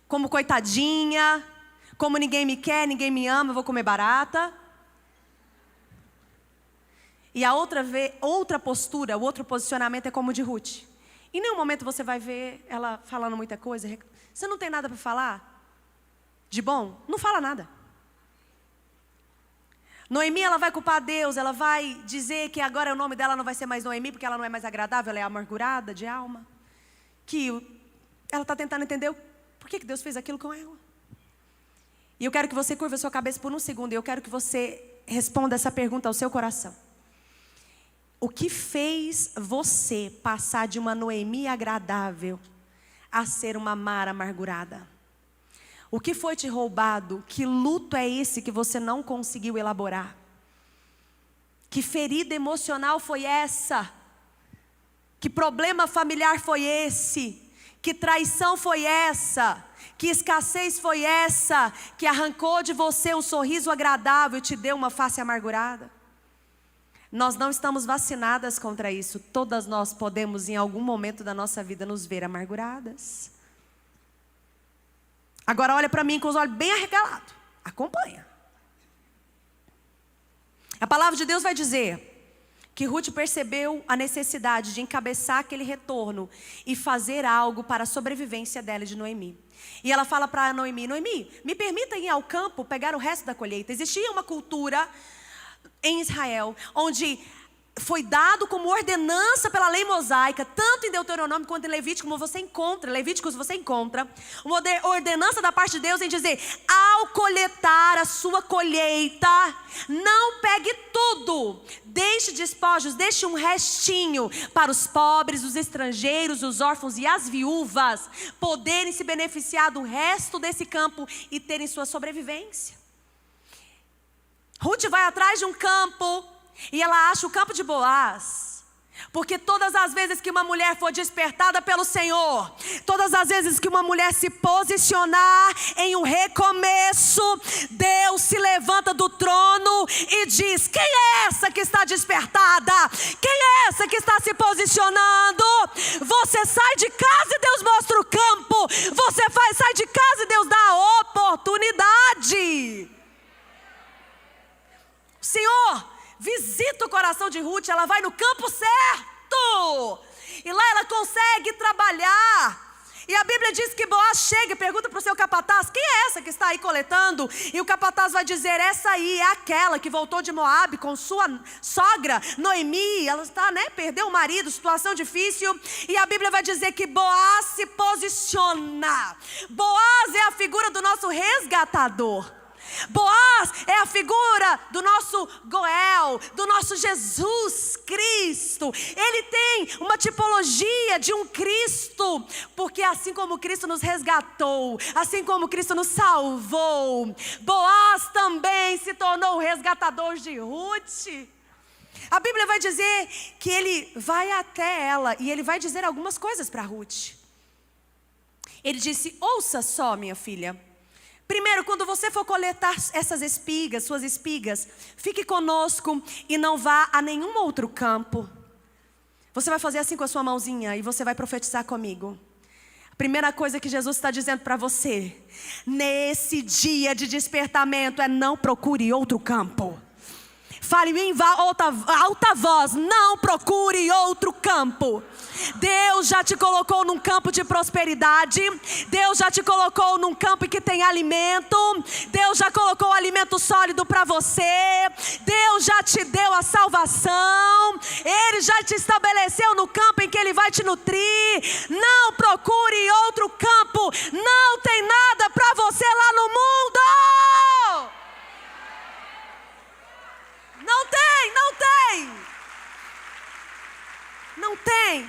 como coitadinha, como ninguém me quer, ninguém me ama, eu vou comer barata. E a outra postura, o outro posicionamento é como o de Ruth. Em nenhum momento você vai ver ela falando muita coisa. Você não tem nada para falar de bom? Não fala nada. Noemi, ela vai culpar Deus, ela vai dizer que agora o nome dela não vai ser mais Noemi, porque ela não é mais agradável, ela é amargurada de alma. Que ela está tentando entender por que Deus fez aquilo com ela. E eu quero que você curva a sua cabeça por um segundo. E eu quero que você responda essa pergunta ao seu coração. O que fez você passar de uma Noemi agradável a ser uma Mara amargurada? O que foi te roubado? Que luto é esse que você não conseguiu elaborar? Que ferida emocional foi essa? Que problema familiar foi esse? Que traição foi essa? Que escassez foi essa? Que arrancou de você um sorriso agradável e te deu uma face amargurada? Nós não estamos vacinadas contra isso. Todas nós podemos em algum momento da nossa vida nos ver amarguradas. Agora olha para mim com os olhos bem arregalados. Acompanha. A palavra de Deus vai dizer que Ruth percebeu a necessidade de encabeçar aquele retorno e fazer algo para a sobrevivência dela e de Noemi. E ela fala para Noemi: Noemi, me permita ir ao campo pegar o resto da colheita. Existia uma cultura em Israel onde foi dado como ordenança pela lei mosaica, tanto em Deuteronômio quanto em Levítico, como você encontra, Levíticos você encontra, uma ordenança da parte de Deus em dizer: ao coletar a sua colheita, não pegue tudo, deixe despojos, deixe um restinho para os pobres, os estrangeiros, os órfãos e as viúvas poderem se beneficiar do resto desse campo e terem sua sobrevivência. Ruth vai atrás de um campo e ela acha o campo de Boaz. Porque todas as vezes que uma mulher for despertada pelo Senhor, todas as vezes que uma mulher se posicionar em um recomeço, Deus se levanta do trono e diz: quem é essa que está despertada? Quem é essa que está se posicionando? Você sai de casa e Deus mostra o campo. Você sai de casa e Deus dá a oportunidade. Senhor visita o coração de Ruth, ela vai no campo certo. E lá ela consegue trabalhar. E a Bíblia diz que Boaz chega e pergunta para o seu capataz: quem é essa que está aí coletando? E o capataz vai dizer: essa aí é aquela que voltou de Moabe com sua sogra, Noemi. Ela está, perdeu o marido, situação difícil. E a Bíblia vai dizer que Boaz se posiciona. Boaz é a figura do nosso resgatador. Boaz é a figura do nosso Goel, do nosso Jesus Cristo. Ele tem uma tipologia de um Cristo, porque assim como Cristo nos resgatou, assim como Cristo nos salvou, Boaz também se tornou o resgatador de Ruth. A Bíblia vai dizer que ele vai até ela e ele vai dizer algumas coisas para Ruth. Ele disse: ouça só, minha filha. Primeiro, quando você for coletar essas espigas, suas espigas, fique conosco e não vá a nenhum outro campo. Você vai fazer assim com a sua mãozinha e você vai profetizar comigo. A primeira coisa que Jesus está dizendo para você, nesse dia de despertamento, é: não procure outro campo. Fale em alta voz: não procure outro campo. Deus já te colocou num campo de prosperidade. Deus já te colocou num campo em que tem alimento. Deus já colocou alimento sólido para você. Deus já te deu a salvação. Ele já te estabeleceu no campo em que Ele vai te nutrir. Não procure outro campo. Não tem nada para você lá no mundo. Não tem, não tem. Não tem.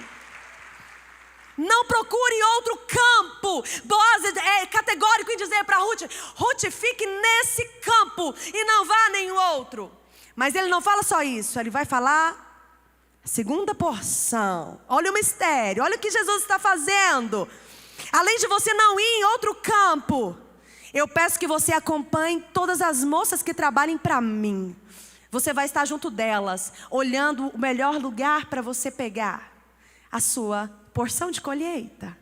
Não procure outro campo. Boaz é categórico em dizer para Ruth: Ruth, fique nesse campo e não vá a nenhum outro. Mas ele não fala só isso, ele vai falar a segunda porção. Olha o mistério, olha o que Jesus está fazendo. Além de você não ir em outro campo, eu peço que você acompanhe todas as moças que trabalhem para mim. Você vai estar junto delas, olhando o melhor lugar para você pegar a sua porção de colheita.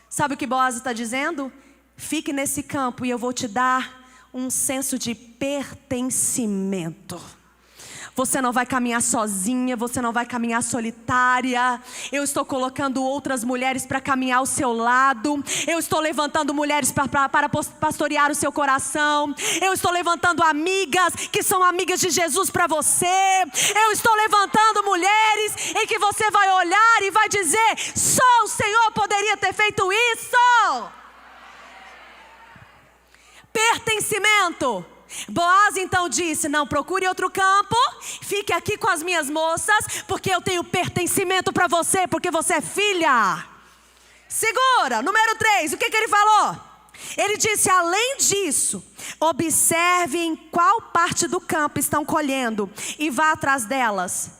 Sabe o que Boaz está dizendo? Fique nesse campo e eu vou te dar um senso de pertencimento. Você não vai caminhar sozinha, você não vai caminhar solitária. Eu estou colocando outras mulheres para caminhar ao seu lado. Eu estou levantando mulheres para pastorear o seu coração. Eu estou levantando amigas que são amigas de Jesus para você. Eu estou levantando mulheres em que você vai olhar e vai dizer: só o Senhor poderia ter feito isso. pertencimento. Boaz então disse: não, procure outro campo, fique aqui com as minhas moças, porque eu tenho pertencimento para você, porque você é filha. Segura, número 3, o que ele falou? Ele disse: além disso, observe em qual parte do campo estão colhendo e vá atrás delas.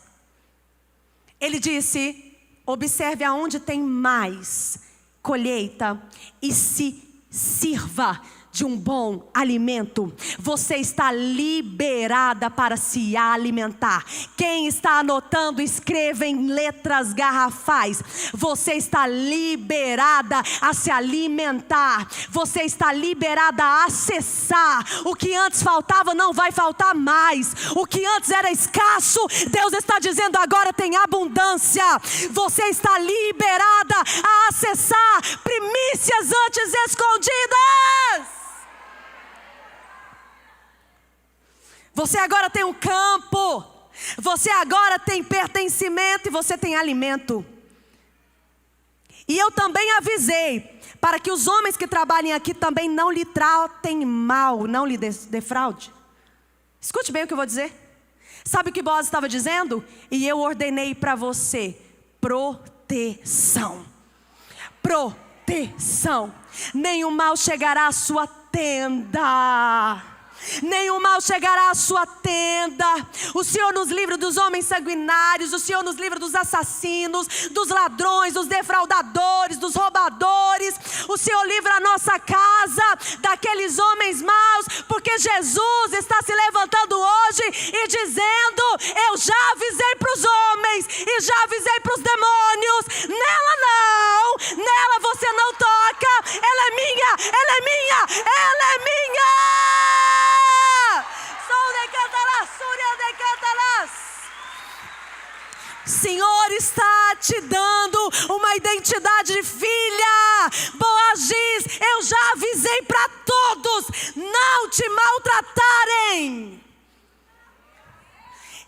Ele disse: observe aonde tem mais colheita e se sirva de um bom alimento. Você está liberada para se alimentar. Quem está anotando, escreva em letras garrafais. Você está liberada a se alimentar. Você está liberada a acessar. O que antes faltava não vai faltar mais. O que antes era escasso, Deus está dizendo agora tem abundância. Você está liberada a acessar primícias antes escondidas. Você agora tem um campo, você agora tem pertencimento e você tem alimento. E eu também avisei, para que os homens que trabalhem aqui também não lhe tratem mal, não lhe defraude. Escute bem o que eu vou dizer. Sabe o que Boaz estava dizendo? E eu ordenei para você proteção. Proteção. Nenhum mal chegará à sua tenda. Nenhum mal chegará à sua tenda. O Senhor nos livra dos homens sanguinários. O Senhor nos livra dos assassinos, dos ladrões, dos defraudadores, dos roubadores. O Senhor livra a nossa casa daqueles homens maus, porque Jesus está se levantando hoje e dizendo: eu já avisei para os homens e já avisei para os demônios. Nela não, nela você não toca. Ela é minha, ela é minha, ela é minha. O Senhor está te dando uma identidade de filha. Boaz diz: eu já avisei para todos não te maltratarem.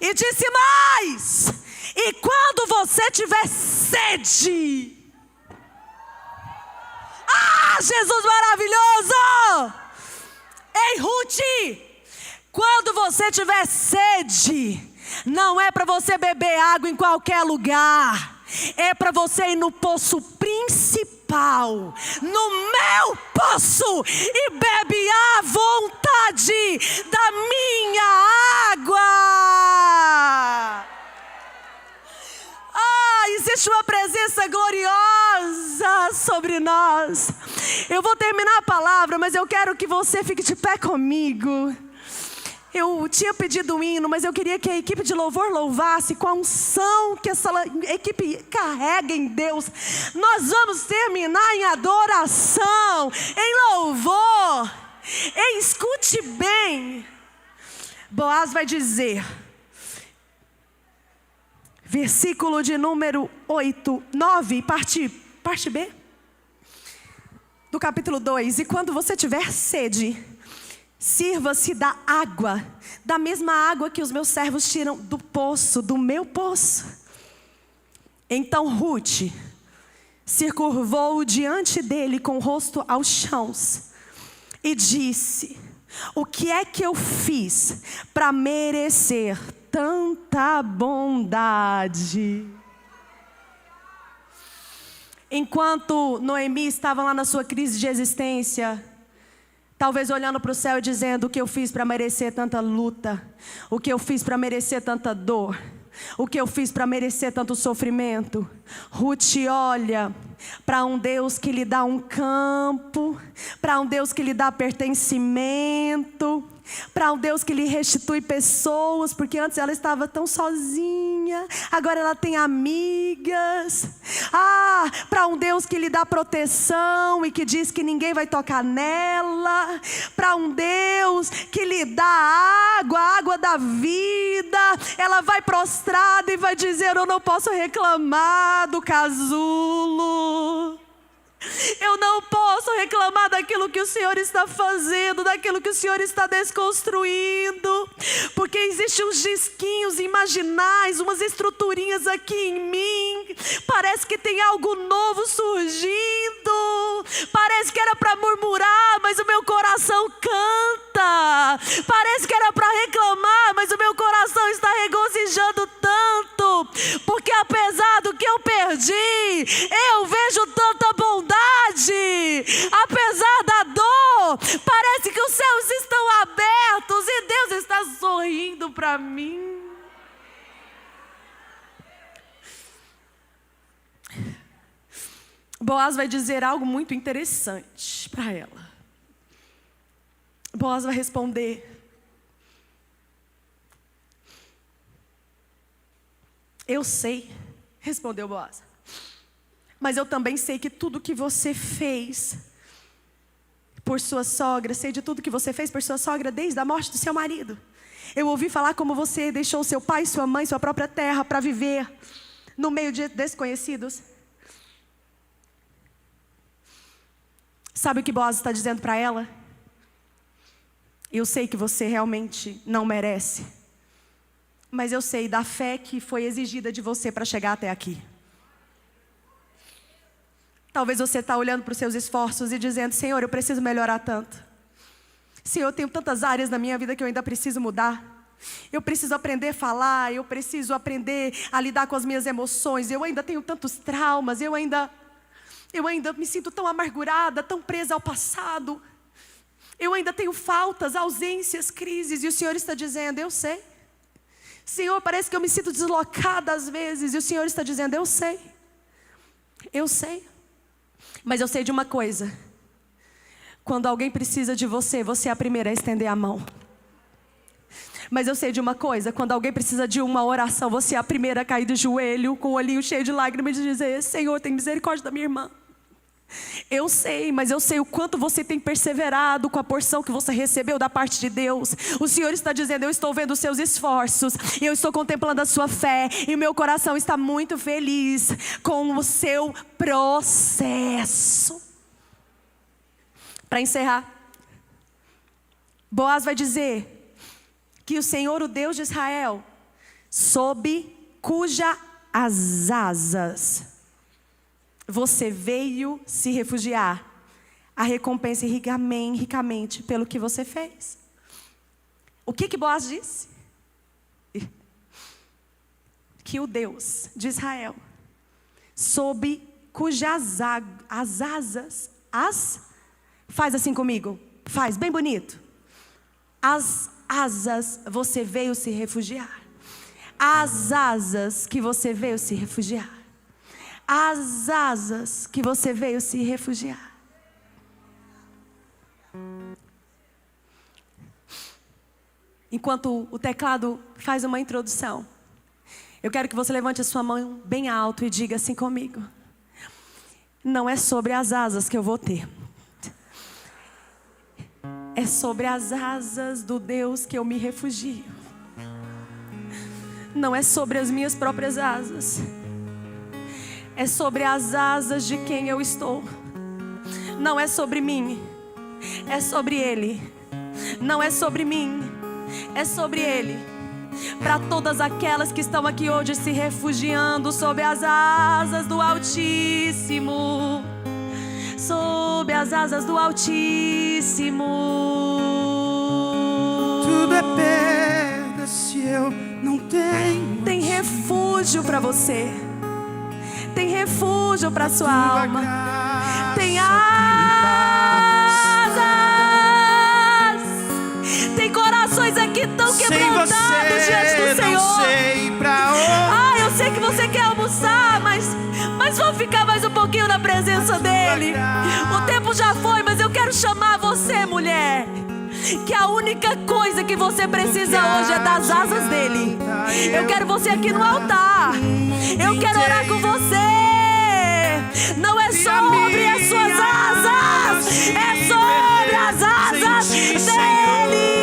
E disse mais: e quando você tiver sede. Ah, Jesus maravilhoso! Ei, Ruth, quando você tiver sede, não é para você beber água em qualquer lugar. É para você ir no poço principal, no meu poço, e bebe à vontade da minha água. Existe uma presença gloriosa sobre nós. Eu vou terminar a palavra, mas eu quero que você fique de pé comigo. Eu tinha pedido um hino, mas eu queria que a equipe de louvor louvasse com a unção que essa equipe carrega em Deus. Nós vamos terminar em adoração, em louvor. E escute bem. Boaz vai dizer, versículo de número 9, parte B, do capítulo 2. E quando você tiver sede, sirva-se da água, da mesma água que os meus servos tiram do poço, do meu poço. Então Ruth se curvou diante dele com o rosto aos chãos e disse: o que é que eu fiz para merecer tanta bondade? Enquanto Noemi estava lá na sua crise de existência, talvez olhando para o céu e dizendo: o que eu fiz para merecer tanta luta? O que eu fiz para merecer tanta dor? O que eu fiz para merecer tanto sofrimento? Ruth olha para um Deus que lhe dá um campo, para um Deus que lhe dá pertencimento, para um Deus que lhe restitui pessoas, porque antes ela estava tão sozinha, agora ela tem amigas. Para um Deus que lhe dá proteção e que diz que ninguém vai tocar nela, para um Deus que lhe dá água, a água da vida. Ela vai prostrada e vai dizer: eu não posso reclamar do casulo. Eu não posso reclamar daquilo que o Senhor está fazendo, daquilo que o Senhor está desconstruindo, porque existem uns disquinhos imaginais, umas estruturinhas aqui em mim. Parece que tem algo novo surgindo, Parece que era para murmurar, mas o meu coração canta. Parece que era para reclamar, mas o meu coração está regozijando tanto, porque apesar do que eu perdi, eu vejo tanta bondade. Apesar da dor, parece que os céus estão abertos e Deus está sorrindo para mim. Boaz vai dizer algo muito interessante para ela. Boaz vai responder: eu sei, respondeu Boaz, mas eu também sei que tudo que você fez por sua sogra, sei de tudo que você fez por sua sogra desde a morte do seu marido. Eu ouvi falar como você deixou seu pai, sua mãe, sua própria terra para viver no meio de desconhecidos. Sabe o que Boaz está dizendo para ela? Eu sei que você realmente não merece, mas eu sei da fé que foi exigida de você para chegar até aqui. Talvez você está olhando para os seus esforços e dizendo: Senhor, eu preciso melhorar tanto. Senhor, eu tenho tantas áreas na minha vida que eu ainda preciso mudar. Eu preciso aprender a falar, eu preciso aprender a lidar com as minhas emoções. Eu ainda tenho tantos traumas, eu ainda me sinto tão amargurada, tão presa ao passado. Eu ainda tenho faltas, ausências, crises. E o Senhor está dizendo: eu sei. Senhor, parece que eu me sinto deslocada às vezes. E o Senhor está dizendo: eu sei. Eu sei. Mas eu sei de uma coisa: quando alguém precisa de você, você é a primeira a estender a mão. Mas eu sei de uma coisa: quando alguém precisa de uma oração, você é a primeira a cair de joelho, com o olhinho cheio de lágrimas, e dizer: Senhor, tem misericórdia da minha irmã. Eu sei, mas eu sei o quanto você tem perseverado com a porção que você recebeu da parte de Deus. O Senhor está dizendo: eu estou vendo os seus esforços, eu estou contemplando a sua fé, e o meu coração está muito feliz com o seu processo. Para encerrar, Boaz vai dizer que o Senhor, o Deus de Israel, sob cuja as asas você veio se refugiar, a recompensa ricamente pelo que você fez. O que Boaz disse? Que o Deus de Israel, sob cujas as asas, faz assim comigo, faz bem bonito. As asas você veio se refugiar. As asas que você veio se refugiar. As asas que você veio se refugiar. Enquanto o teclado faz uma introdução, eu quero que você levante a sua mão bem alto e diga assim comigo: não é sobre as asas que eu vou ter, é sobre as asas do Deus que eu me refugio. Não é sobre as minhas próprias asas, é sobre as asas de quem eu estou. Não é sobre mim, é sobre Ele. Não é sobre mim, é sobre Ele. Para todas aquelas que estão aqui hoje se refugiando sob as asas do Altíssimo, sob as asas do Altíssimo. Tudo é perda se eu não tenho. Tem refúgio para você. Tem refúgio para sua alma. Tem asas. Tem corações aqui tão quebrantados diante do Senhor. Não sei pra onde. Eu sei que você quer almoçar, mas vamos ficar mais um pouquinho na presença dEle. O tempo já foi, mas eu quero chamar você, mulher, que a única coisa que você precisa hoje é das asas dEle. Eu quero você aqui no altar. Eu quero orar com você. Não é sobre as suas asas, é sobre as asas dEle.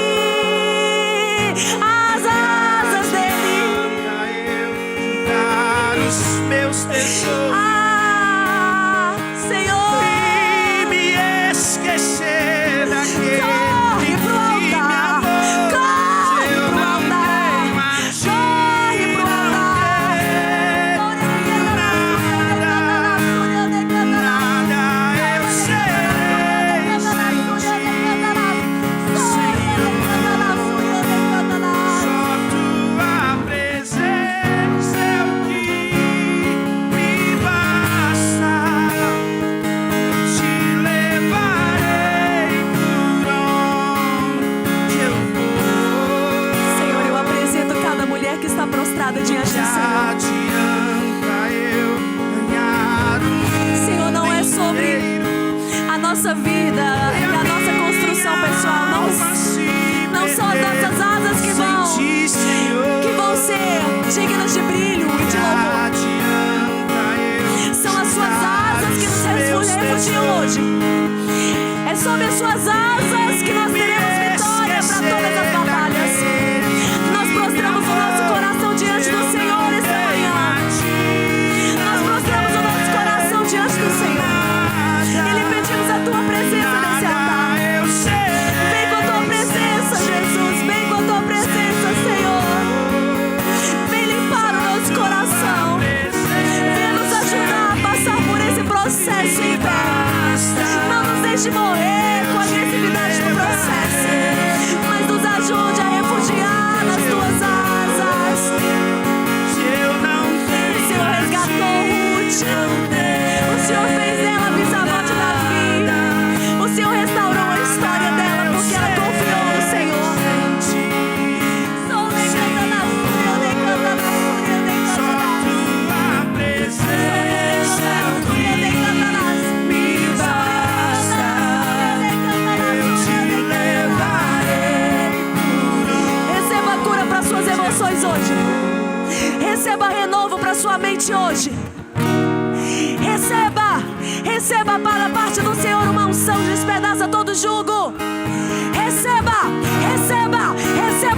As asas dEle. Os meus tesouros. Senhor. E me esquecer daquele. Corre pro altar. Corre pro altar. Corre pro altar. Nada é Receba renovo para sua mente hoje. Receba para a parte do Senhor uma unção, despedaça todo jugo. Receba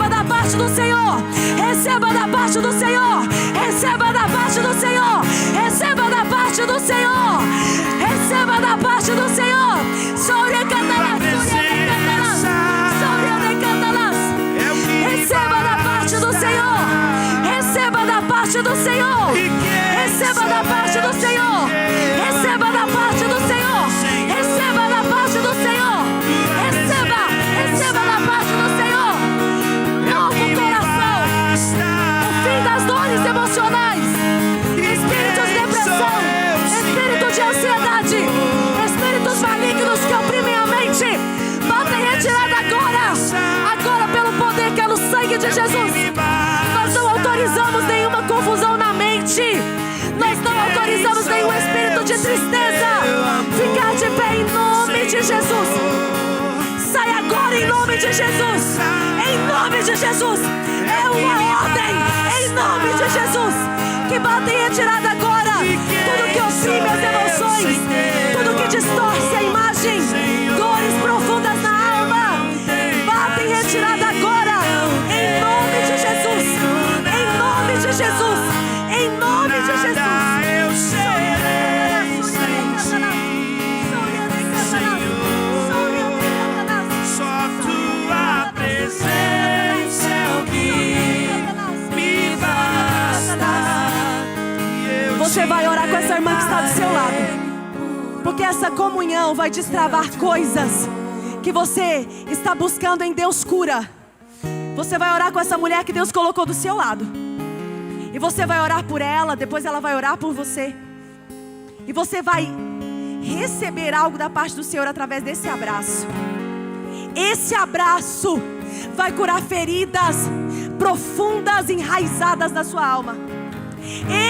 da parte do Senhor. Receba da parte do Senhor. Receba da parte do Senhor. Receba da parte do Senhor. Receba da parte do Senhor. Receba da parte do Senhor. Receba da parte do Senhor. Receba da parte do Senhor. Receba da parte do Senhor. Receba da parte do Senhor. Receba da parte do Senhor. Novo coração. O fim das dores emocionais. Espírito de depressão. Espírito de ansiedade. Espíritos malignos que oprimem a mente. Batem retirada agora. Agora pelo poder que é no sangue de Jesus. Nós não autorizamos nenhuma confusão na mente. Nós não autorizamos nenhum espírito de tristeza. Ficar de pé em nome de Jesus. Sai agora em nome de Jesus. Em nome de Jesus. É uma ordem. Em nome de Jesus. Que bata em retirada agora. Tudo que oprime as emoções. Tudo que distorce a imagem. Dores profundas na alma. Bata em retirada agora. Em nome de Jesus. Em nome de Jesus. Em nome de Jesus. Você vai orar com essa irmã que está do seu lado, porque essa comunhão vai destravar coisas que você está buscando em Deus cura. Você vai orar com essa mulher que Deus colocou do seu lado, e você vai orar por ela, depois ela vai orar por você, e você vai receber algo da parte do Senhor através desse abraço. Esse abraço vai curar feridas profundas, enraizadas na sua alma.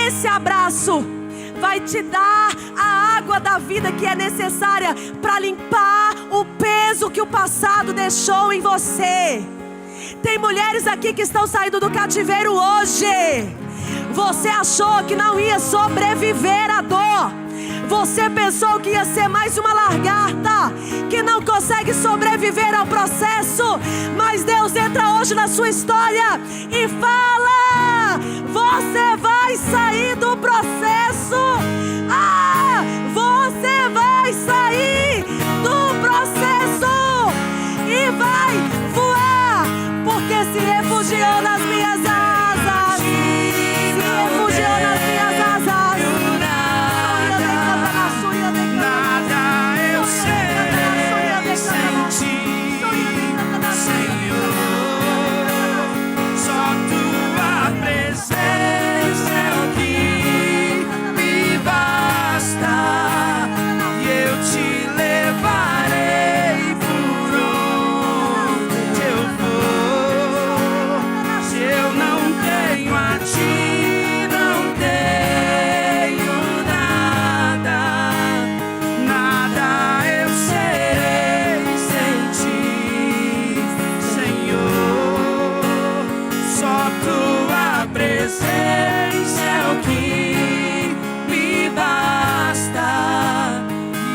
Esse abraço vai te dar a água da vida que é necessária para limpar o peso que o passado deixou em você. Tem mulheres aqui que estão saindo do cativeiro hoje. Você achou que não ia sobreviver à dor. Você pensou que ia ser mais uma lagarta que não consegue sobreviver ao processo. Mas Deus entra hoje na sua história e fala: você vai sair do processo. Você vai sair do processo e vai voar, porque se refugiou nas minhas asas. Se refugiou nas minhas asas. Nada eu sei sem ti, Senhor. Só tua presença é o que me basta, e eu te levarei por onde eu for. Se eu não tenho a ti, não tenho nada. Nada eu serei sem ti, Senhor. Só tua presença é o que me basta,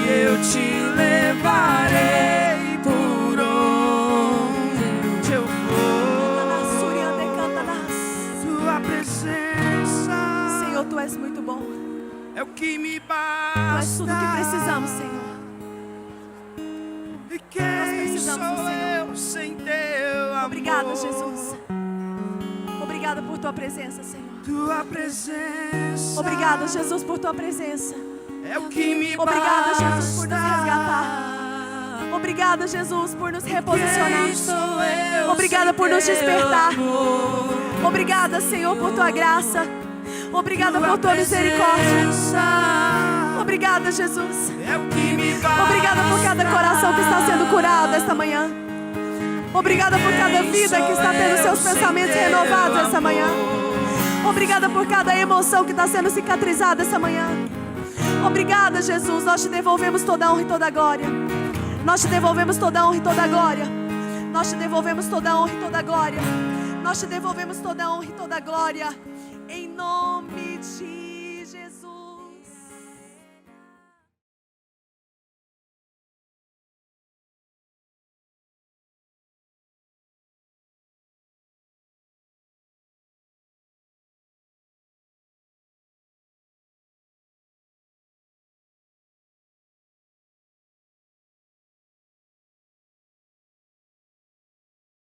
e eu te levarei por onde eu for. Tua presença, Senhor, Tu és muito bom. é o que me Tu basta. és tudo o que precisamos, Senhor. E quem precisamos do sou Senhor. eu sem teu amor? Obrigada, Jesus. Obrigada por Tua presença, Senhor. Tua presença Obrigada, Jesus, por Tua presença. é o que me Obrigada, basta. Jesus, por nos resgatar. Obrigada, Jesus, por nos reposicionar. Quem sou eu Obrigada sem por nos teu despertar. amor? Obrigada, Senhor, por Tua graça. Obrigada por Tua misericórdia. presença Obrigada, Jesus. é o que me basta. Obrigada por cada coração que está sendo curado esta manhã. Obrigada por cada vida que está tendo seus pensamentos renovados essa manhã. Obrigada por cada emoção que está sendo cicatrizada essa manhã. Obrigada, Jesus. Nós te devolvemos toda a honra e toda a glória. Nós te devolvemos toda a honra e toda a glória. Nós te devolvemos toda a honra e toda a glória. Nós te devolvemos toda a honra e toda a glória. em nome de